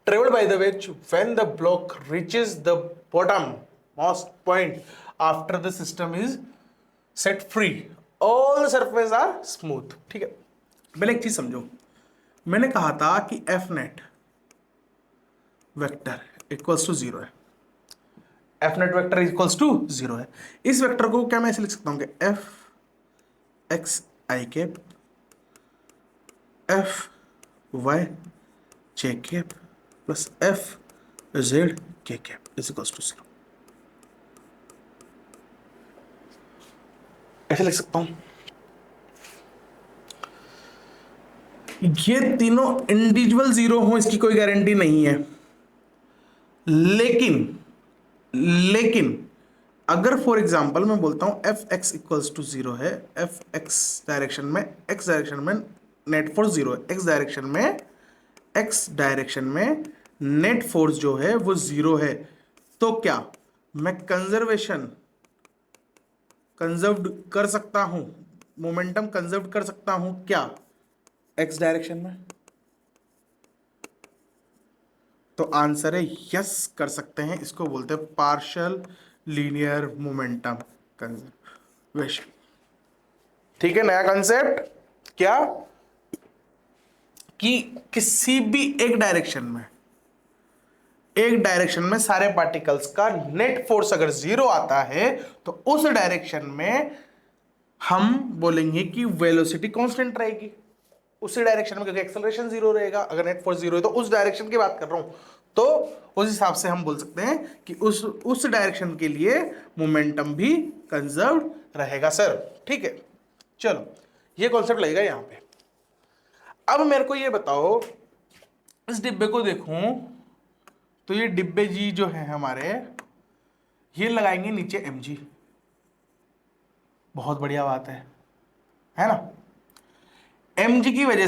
traveled by the wedge when the block reaches the bottom most point after the system is set free. All the surfaces are smooth. ठीक है, पहले एक चीज समझो, मैंने कहा था कि F net vector equals to 0 है। F net vector equals to 0 है। इस वेक्टर को क्या मैं ऐसे लिख सकता हूं कि एफ एक्स आई कैप एफ वाई जे कैप प्लस एफ जेड के कैप इज इक्वल्स टू 0। ऐसे लिख सकता हूं। ये तीनों इंडिविजुअल 0 हो इसकी कोई गारंटी नहीं है, लेकिन अगर फॉर एग्जांपल मैं बोलता हूं एफ एक्स इक्वल्स टू 0 है, एफ एक्स डायरेक्शन में एक्स डायरेक्शन में नेट फोर्स 0 है, एक्स डायरेक्शन में नेट फोर्स जो है वो 0 है, तो क्या मैं कंजर्व कर सकता हूं, मोमेंटम कंजर्व कर सकता हूं क्या एक्स डायरेक्शन में? तो आंसर है यस, कर सकते हैं। इसको बोलते हैं पार्शियल लीनियर मोमेंटम कंजर्वेशन। ठीक है, नया कंसेप्ट क्या कि किसी भी एक डायरेक्शन में सारे पार्टिकल्स का नेट फोर्स अगर 0 आता है तो उस डायरेक्शन में हम बोलेंगे कि वेलोसिटी कांस्टेंट रहेगी उसी डायरेक्शन में, क्योंकि एक्सेलरेशन 0 रहेगा। अगर नेट फोर्स 0 है तो उस डायरेक्शन की बात कर रहा हूं, तो उस हिसाब से हम बोल सकते हैं कि उस डायरेक्शन के लिए मोमेंटम भी कंजर्व्ड रहेगा सर। ठीक है, चलो ये कॉन्सेप्ट लगेगा यहां पे। अब मेरे को ये बताओ, इस डिब्बे को देखूं तो ये डिब्बे जी जो है हमारे, ये लगाएंगे नीचे mg। बहुत बढ़िया बात है ना। mg की वजह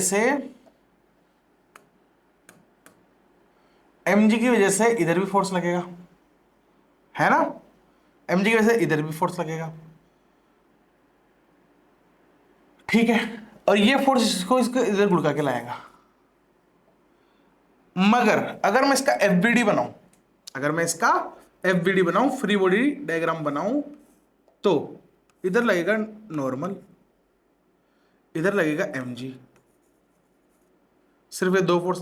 से इधर भी फोर्स लगेगा, है ना। mg की वजह से इधर भी फोर्स लगेगा, ठीक है। और ये फोर्स इसको इधर गुड़का के लाएगा। मगर अगर मैं इसका एफबीडी बनाऊं, फ्री बॉडी डायग्राम बनाऊं, तो इधर लगेगा नॉर्मल, इधर लगेगा mg। सिर्फ ये दो फोर्स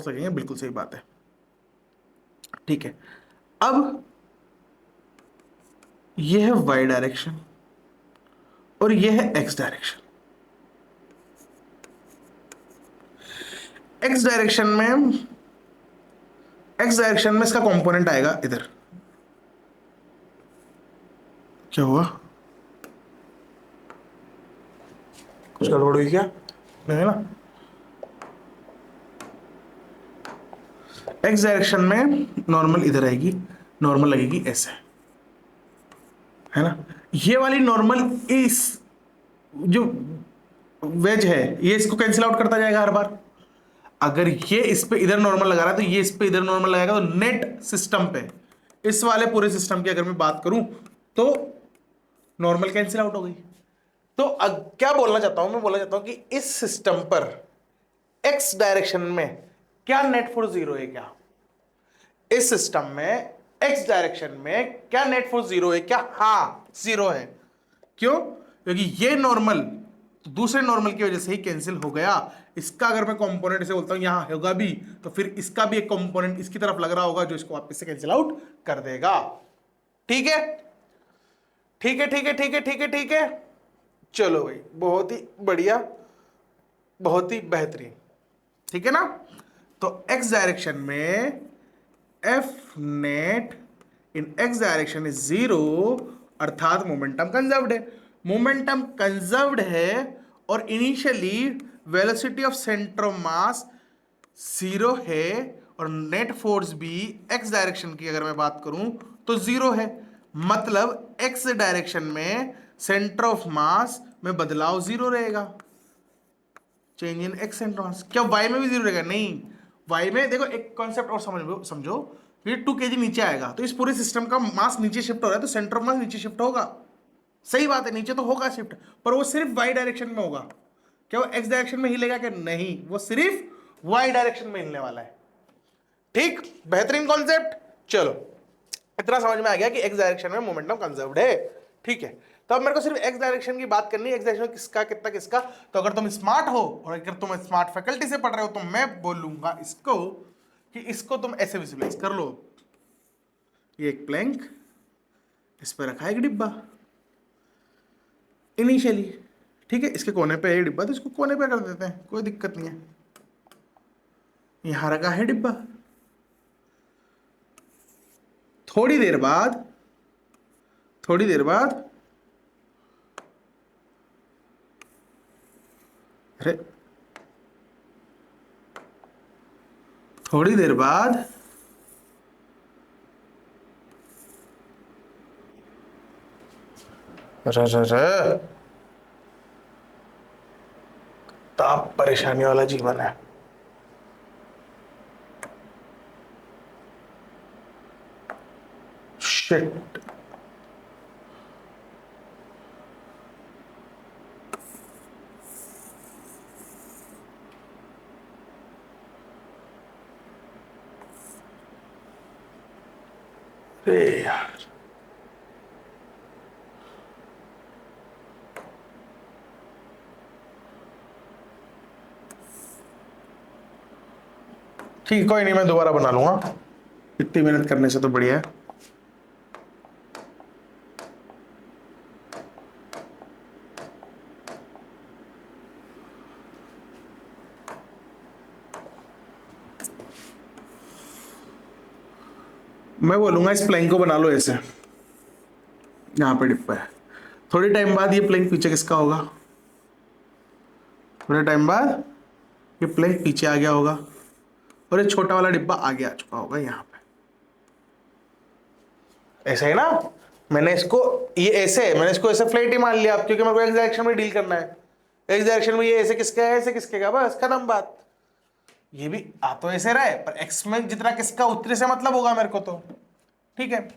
लगेंगे, बिल्कुल सही बात है। ठीक है, अब यह है y डायरेक्शन और यह है x डायरेक्शन। x डायरेक्शन में इसका कंपोनेंट आएगा इधर। क्या हुआ, कुछ गड़बड़ हुई क्या? नहीं ना। x डायरेक्शन में नॉर्मल इधर आएगी, नॉर्मल लगेगी ऐसे, है ना। ये वाली नॉर्मल इस जो वेज है ये इसको कैंसिल आउट करता जाएगा हर बार। अगर ये इस पे इधर नॉर्मल लगा रहा है तो ये इस पे इधर नॉर्मल लगाएगा, तो नेट सिस्टम पे इस वाले पूरे सिस्टम की अगर मैं बात करूं तो नॉर्मल कैंसिल आउट हो गई। तो क्या बोलना चाहता हूं, मैं बोलना चाहता हूं कि इस सिस्टम पर x डायरेक्शन में क्या नेट फोर्स 0 है क्या? इस सिस्टम में x डायरेक्शन में क्या नेट फोर्स 0 है क्या? हाँ 0 है। क्यों? क्योंकि ये नॉर्मल तो दूसरे नॉर्मल की वजह से ही कैंसिल हो गया। इसका अगर मैं कंपोनेंट से बोलता हूं यहां होगा भी, तो फिर इसका भी एक कंपोनेंट इसकी तरफ लग रहा होगा जो इसको वापस से कैंसिल आउट कर देगा। ठीक है, ठीक है, ठीक है, ठीक है, ठीक है, ठीक है। चलो भाई, बहुत ही बढ़िया, बहुत ही बेहतरीन। ठीक है ना। तो x डायरेक्शन में F net in x direction is 0, अर्थात मोमेंटम कंजर्व्ड है। मोमेंटम कंजर्व्ड है और initially velocity of centre of मास 0 है और नेट फोर्स भी x डायरेक्शन की अगर मैं बात करूं तो 0 है। मतलब x डायरेक्शन में सेंटर ऑफ मास में बदलाव 0 रहेगा, change in x centre of मास। क्या y में भी 0 रहेगा? नहीं, y में देखो एक कॉन्सेप्ट और समझो, ये 2 kg नीचे आएगा, तो इस पूरे सिस्टम का मास नीचे शिफ्ट हो रहा है, तो सेंटर ऑफ मास नीचे शिफ्ट होगा। सही बात है, नीचे तो होगा शिफ्ट, पर वो सिर्फ वाई डायरेक्शन में होगा। क्या वो एक्स डायरेक्शन में हिलेगा क्या? नहीं, वो सिर्फ वाई डायरेक्शन में हिलने वाला है। ठीक, बेहतरीन कॉन्सेप्ट। चलो, इतना समझ में आ गया कि एक्स डायरेक्शन में मोमेंटम कंजर्व्ड है। ठीक है, तो अब मेरे को सिर्फ एक्स डायरेक्शन की बात करनी है, एक्स डायरेक्शन किसका कितना किसका। तो अगर तुम स्मार्ट हो और अगर तुम स्मार्ट फैकल्टी से पढ़ रहे हो तो मैं बोलूंगा इसको कि इसको तुम ऐसे विजुअलाइज कर लो। ये एक प्लैंक, इस पर रखा है एक डिब्बा इनिशियली, ठीक है, इसके कोने पे है डिब्बा, तो इसको कोने पे कर देते हैं, कोई दिक्कत नहीं है। यहां रखा है डिब्बा, थोड़ी देर बाद थोड़ी देर बाद अरे थोड़ी देर बाद ताप परेशानी वाला जीवन है। शिट, अरे यार, ठीक, कोई नहीं, मैं दोबारा बना लूंगा, इतनी मेहनत करने से तो बढ़िया है। मैं बोलूंगा इस प्लैंक को बना लो ऐसे, यहाँ पे डिब्बा है, थोड़ी टाइम बाद ये प्लैंक पीछे किसका होगा? थोड़े टाइम बाद ये प्लैंक पीछे आ गया होगा और ये छोटा वाला डिब्बा आगे आ चुका होगा यहाँ पे। ऐसा है ना, मैंने इसको मैंने इसको ऐसे फ्लैट ही मान लिया अब, क्योंकि मेरे को एक्स डायरेक्शन में डील करना है। एक्स डायरेक्शन में ये ऐसे किसका है, ऐसे किसके का, बस खत्म बात। ये भी आ तो ऐसे रहा है, पर एक्स में जितना किसका उतने से मतलब होगा मेरे को तो। ठीक है,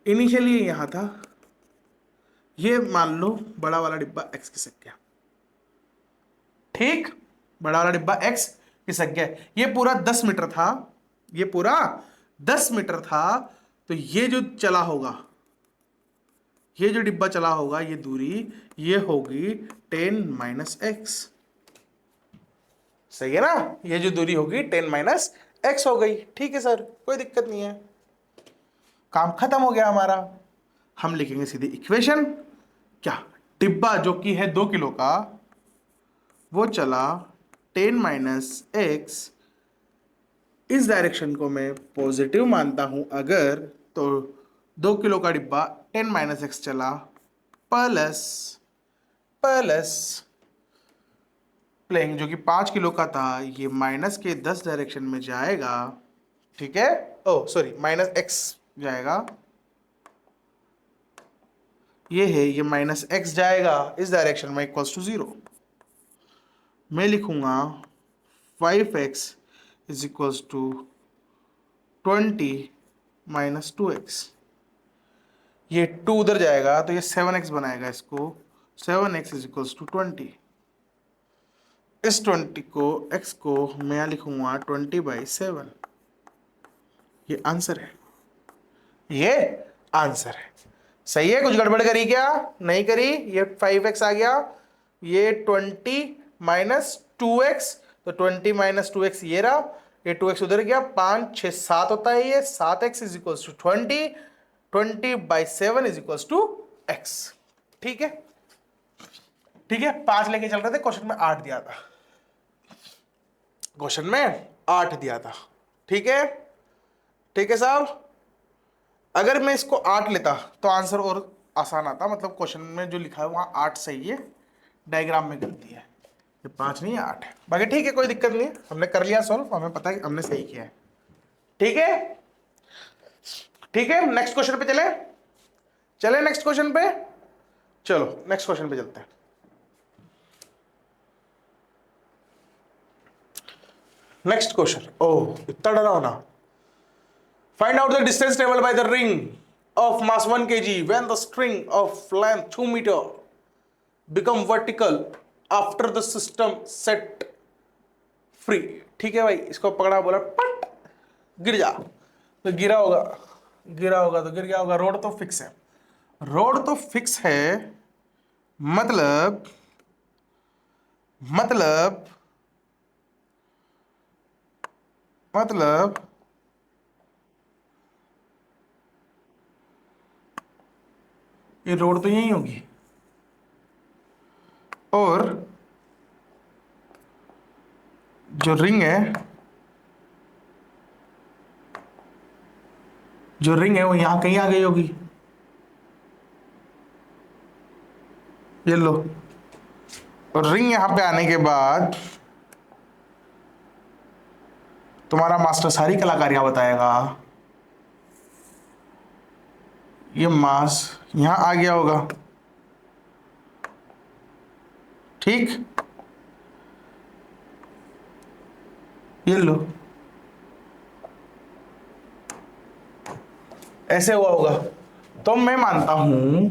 इनिशियली ये यहां था, ये मान लो बड़ा वाला डिब्बा एक्स खिसक गया। ठीक, बड़ा वाला डिब्बा एक्स खिसक गया, ये पूरा 10 मीटर था, ये पूरा 10 मीटर था, तो ये जो चला होगा, ये जो डिब्बा चला होगा, ये दूरी ये होगी 10 माइनस एक्स। सही है ना, ये जो दूरी होगी 10 माइनस एक्स हो गई। ठीक है सर, कोई दिक्कत नहीं है, काम खत्म हो गया हमारा। हम लिखेंगे सीधे इक्वेशन, क्या, डिब्बा जो कि है 2 किलो का, वो चला 10 माइनस एक्स, इस डायरेक्शन को मैं पॉजिटिव मानता हूं अगर, तो 2 किलो का डिब्बा 10 माइनस एक्स चला, प्लस प्लस प्लेइंग जो कि 5 किलो का था, ये माइनस के 10 डायरेक्शन में जाएगा। ठीक है, ओ सॉरी, माइनस एक्स जाएगा, ये है, ये माइनस एक्स जाएगा इस डायरेक्शन में इक्वल्स टू 0। मैं लिखूंगा 5x is equals to 20 minus 2x। ये 2 उधर जाएगा तो ये 7x बनाएगा इसको, 7x इज इक्वल्स टू 20। इस 20 को x को मैं लिखूंगा 20/7। ये आंसर है, ये आंसर है। सही है, कुछ गड़बड़ करी क्या? नहीं करी। ये 5x आ गया, ये 20 माइनस 2x, तो 20 माइनस 2x ये रहा, ये 2x उधर गया, 5 6 7 होता है ये, 7x is equals to 20, 20/7 is equals to x। ठीक है, ठीक है, 5 लेके चल रहे थे, क्वेश्चन में 8 दिया था, क्वेश्चन में 8 दिया था। ठीक है, ठीक है साहब, अगर मैं इसको 8 लेता तो आंसर और आसान आता, मतलब क्वेश्चन में जो लिखा है वहां 8 सही है, डायग्राम में गलती है, ये 5 नहीं है 8 है। बाकी ठीक है, कोई दिक्कत नहीं है, हमने कर लिया सॉल्व, हमें पता है हमने सही किया है। ठीक है, ठीक है, नेक्स्ट क्वेश्चन पे चले, चले नेक्स्ट क्वेश्चन पे, चलो नेक्स्ट क्वेश्चन पे चलते हैं। नेक्स्ट क्वेश्चन, ओह इतना डरा होना, find out the distance travelled by the ring of mass 1 kg when the string of length 2 meter become vertical after the system set free। ठीक है भाई, इसको पकड़ा, बोला पट गिर जा, तो गिरा होगा, तो गिर गया होगा। रोड तो फिक्स है, रोड तो फिक्स है, मतलब मतलब मतलब ये रोड तो यही होगी, और जो रिंग है, वो यहां कहीं आ गई होगी। ये लो, और रिंग यहां पे आने के बाद तुम्हारा मास्टर सारी कलाकारियां बताएगा। ये मास यहां आ गया होगा, ठीक, ये लो, ऐसे हुआ होगा। तो मैं मानता हूं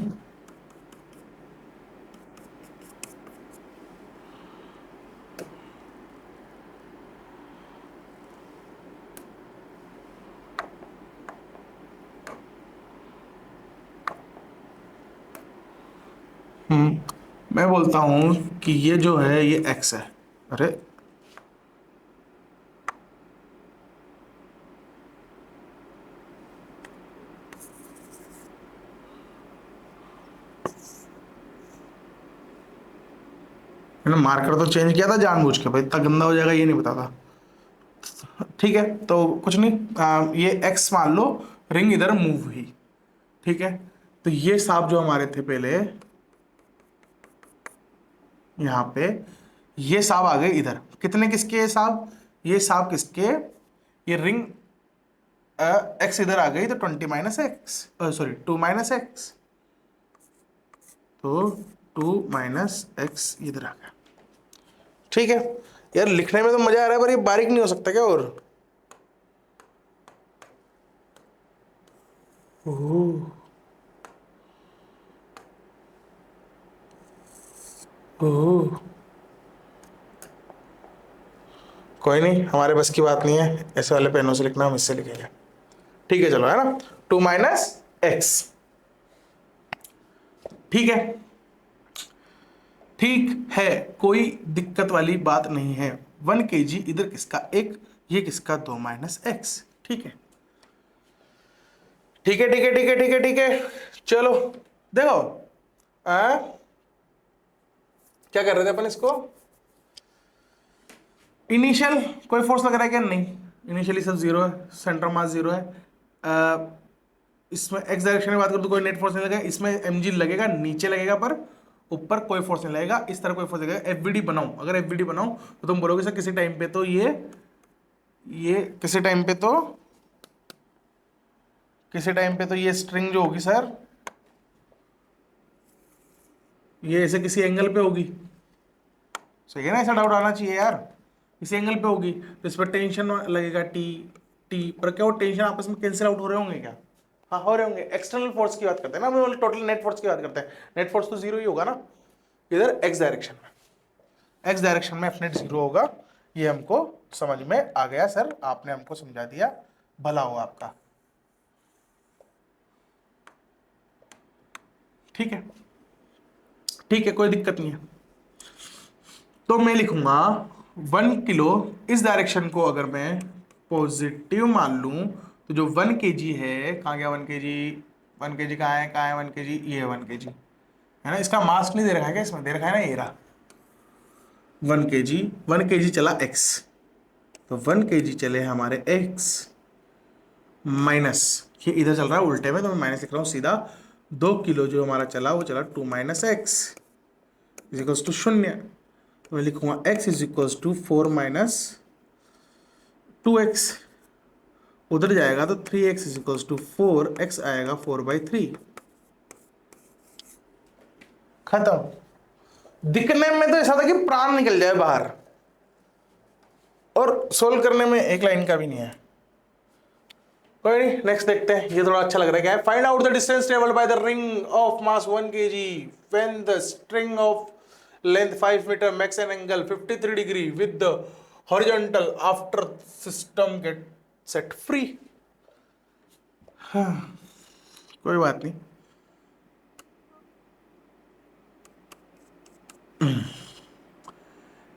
मैं बोलता हूं कि ये जो है ये x है। अरे मैंने मार्कर तो चेंज किया था जानबूझ के भाई, इतना गंदा हो जाएगा ये नहीं पता था। ठीक है, तो कुछ नहीं, ये x मान लो, रिंग इधर मूव हुई, ठीक है, तो ये सांप जो हमारे थे पहले यहाँ पे, ये सांप आ गए इधर। कितने किसके ये सांप, किसके, ये रिंग x इधर आ गई, तो 20 minus x, sorry 2 minus x, तो 2 माइनस एक्स इधर आ गया। ठीक है यार, लिखने में तो मजा आ रहा है, पर ये बारीक नहीं हो सकता क्या? और ओह ओह, कोई नहीं, हमारे बस की बात नहीं है, ऐसे वाले पेनों से लिखना, हम इससे लिखेंगे। ठीक है चलो, है ना, 2 माइनस एक्स। ठीक है, ठीक है, कोई दिक्कत वाली बात नहीं है। 1 kg इधर किसका, एक, ये किसका, 2 माइनस एक्स। ठीक है, ठीक है, ठीक है, ठीक है, ठीक है, ठीक है, चलो देखो, क्या कर रहे थे अपन, इसको इनिशियल कोई फोर्स लग रहा है क्या? नहीं, इनिशियली सब जीरो है, सेंटर मास जीरो है। इसमें एक्स डायरेक्शन में बात करूँ तो कोई नेट फोर्स नहीं लगेगा, इसमें mg लगेगा, नीचे लगेगा, पर ऊपर कोई फोर्स नहीं लगेगा, इस तरह कोई फोर्स लगेगा। एफबीडी बनाऊं, अगर एफबीडी बनाऊं तो तुम बोलोगे सर किसी टाइम पे तो ये किसी टाइम पे तो ये स्ट्रिंग जो होगी सर, ये ऐसे किसी एंगल पे होगी, सही है ना? ऐसा डाउट आना चाहिए यार, इसी एंगल पे होगी, तो इस पर टेंशन लगेगा टी पर। क्या वो टेंशन आपस में कैंसिल आउट हो रहे होंगे क्या? हाँ हो रहे होंगे। एक्सटर्नल फोर्स की बात करते हैं ना, टोटल नेट फोर्स की बात करते हैं। नेट फोर्स तो जीरो ही होगा ना इधर, एक्स डायरेक्शन में एफ नेट जीरो होगा। ये हमको समझ में आ गया सर, आपने हमको समझा दिया, भला हो आपका। ठीक है, ठीक है, कोई दिक्कत नहीं है। तो मैं लिखूंगा 1 किलो, इस डायरेक्शन को अगर मैं पॉजिटिव मान लूं, तो जो 1 kg है, कहाँ गया 1 kg? 1 kg कहाँ है 1 kg? ये है 1 kg, है ना? इसका मास नहीं दे रखा है क्या? इसमें दे रखा है ना, ये रहा 1 kg। 1 kg चला x, तो 1 kg चले हमारे x माइनस, ये इधर चल रहा है उल्टे में, तो मैं माइनस लिख रहा हूँ सीधा। 2 किलो जो हमारा चला, वो चला 2 minus x is equals to 0। तो मैं लिखूंगा x is equals to 4 minus 2x, उधर जाएगा तो 3x is equals to 4, x आएगा 4/3। खत्म। दिखने में तो ऐसा था कि प्राण निकल जाए बाहर, और सोल्व करने में एक लाइन का भी नहीं है। कोई नहीं, नेक्स्ट देखते हैं, ये थोड़ा अच्छा लग रहा है। क्या है? Find out the distance travelled by the ring of mass 1 kg when the string of length 5 metre makes an angle 53 degree with the horizontal after system get set free. हाँ, कोई बात नहीं।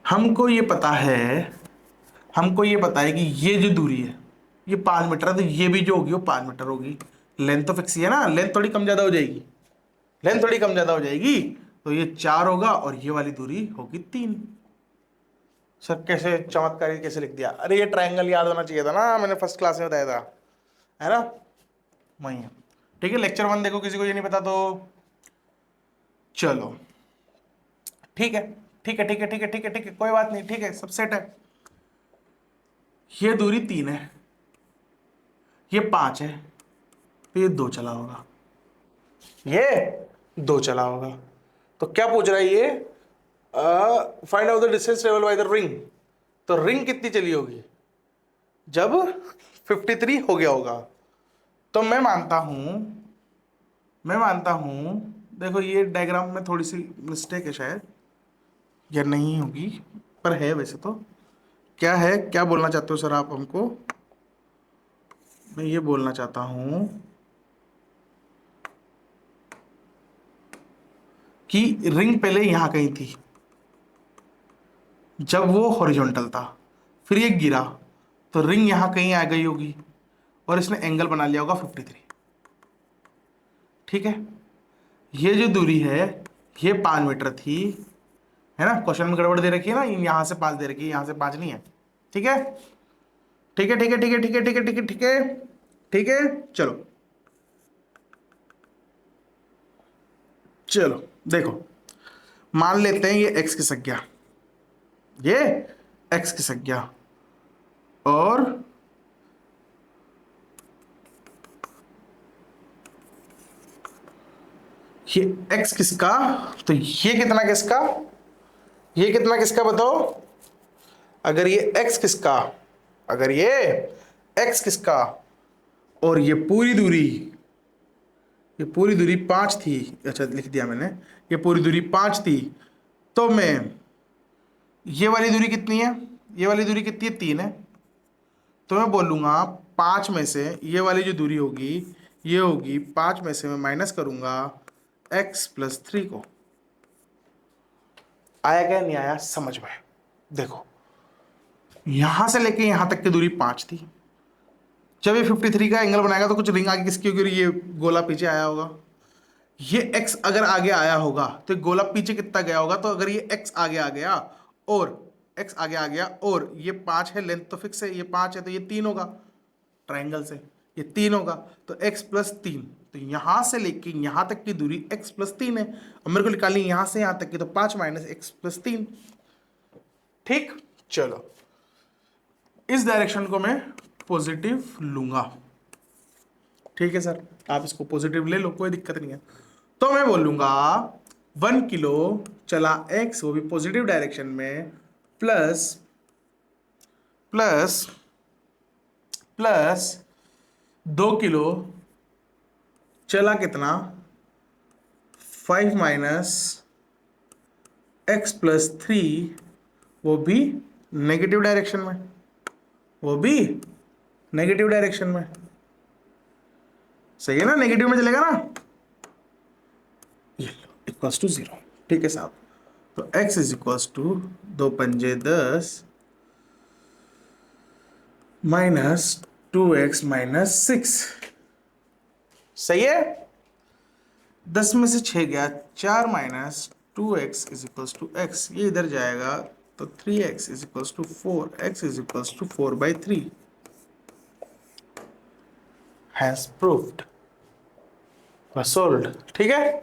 हमको ये पता है, हमको ये पता है कि ये जो दूरी है ये 5 मीटर है, तो ये भी जो होगी वो 5 मीटर होगी। लेंथ तो फिक्स ही है ना, लेंथ थोड़ी कम ज्यादा हो जाएगी, लेंथ थोड़ी कम ज्यादा हो जाएगी। तो ये 4 होगा और ये वाली दूरी होगी 3। सर कैसे चमत्कारी कैसे लिख दिया? अरे ये ट्रायंगल याद होना चाहिए था ना, मैंने फर्स्ट क्लास में बताया था, है ना? वही है। ठीक है, लेक्चर 1 देखो, किसी को ये नहीं पता तो चलो ठीक है, ठीक है, ठीक है, ठीक है, ठीक है, ठीक है, कोई बात नहीं, ठीक है, सब सेट है। ये दूरी 3 है, ये 5 है, तो ये 2 चला होगा, ये 2 चला होगा। तो क्या पूछ रहा है ये? Find out the distance travel by the ring. तो रिंग कितनी चली होगी जब 53 हो गया होगा? तो मैं मानता हूं, देखो ये डायग्राम में थोड़ी सी मिस्टेक है शायद, या नहीं होगी, पर है वैसे तो। क्या है, क्या बोलना चाहते हो सर आप हमको? मैं ये बोलना चाहता हूं कि रिंग पहले यहां कहीं थी जब वो हॉरिजॉन्टल था, फिर ये गिरा तो रिंग यहां कहीं आ गई होगी और इसने एंगल बना लिया होगा 53। ठीक है, ये जो दूरी है ये 5 मीटर थी, है ना? क्वेश्चन में गड़बड़ दे रखी है ना, यहां से 5 दे रखी है, यहां से 5 नहीं है। ठीक है, ठीक है, ठीक है, ठीक है, ठीक है, ठीक है, ठीक है, ठीक है, ठीक है, चलो चलो देखो, मान लेते हैं ये x की संज्ञा, ये x की संज्ञा, और ये x किसका, तो ये कितना किसका, ये कितना किसका बताओ? अगर ये x किसका, अगर ये x किसका, और ये पूरी दूरी, ये पूरी दूरी 5 थी, अच्छा लिख दिया मैंने, ये पूरी दूरी 5 थी, तो मैं, ये वाली दूरी कितनी है, ये वाली दूरी कितनी है, 3 है, तो मैं बोलूंगा 5 में से ये वाली जो दूरी होगी ये होगी 5 में से मैं माइनस करूंगा x+3 को। आया क्या नहीं आया समझ में? देखो यहां से लेके यहां तक की दूरी 5 थी, जब ये 53 का एंगल बनाएगा तो कुछ रिंग आगे किसकी होगी, ये गोला पीछे आया होगा। ये x अगर आगे आया होगा तो गोला पीछे कितना गया होगा, तो अगर ये x आगे आ गया और x आगे आ गया और ये 5 है, लेंथ तो फिक्स है, ये 5 है तो ये 3 होगा, ट्राइंगल से ये 3 होगा, तो x+3, तो यहां से लेके यहां तक की दूरी x+3 है, और मेरे को निकालनी यहां से यहां तक की, तो 5 - x+3। ठीक, चलो इस डायरेक्शन को मैं पॉजिटिव लूंगा। ठीक है सर, आप इसको पॉजिटिव ले लो, कोई दिक्कत नहीं है। तो मैं बोलूंगा 1 किलो चला x, वो भी पॉजिटिव डायरेक्शन में, प्लस प्लस प्लस 2 किलो चला कितना, 5 - x+3, वो भी नेगेटिव डायरेक्शन में, वो भी नेगेटिव डायरेक्शन में, सही है ना? नेगेटिव में चलेगा ना, ये लो इक्वल्स टू 0। ठीक है साहब, तो x इज इक्वल्स टू 2 पंजे 10 -2x - 6। सही है, 10 में से 6 गया, 4 - 2x is equals to x, ये इधर जाएगा तो 3x is equals to 4, x is equals to 4/3। Has proved, solved. ठीक है,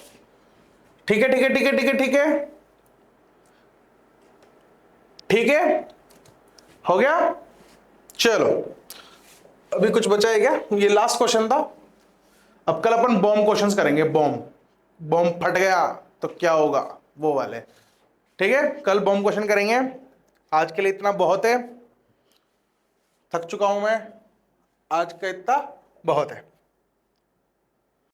ठीक है, ठीक है, ठीक है, ठीक है, ठीक है, ठीक है, हो गया। चलो अभी कुछ बचा है क्या? ये लास्ट क्वेश्चन था। अब कल अपन बॉम्ब क्वेश्चंस करेंगे, बॉम्ब, बॉम्ब फट गया तो क्या होगा, वो वाले। ठीक है, कल बॉम्ब क्वेश्चन करेंगे। आज के लिए इतना बहुत है, थक चुका हूं मैं, आज का इतना बहुत है।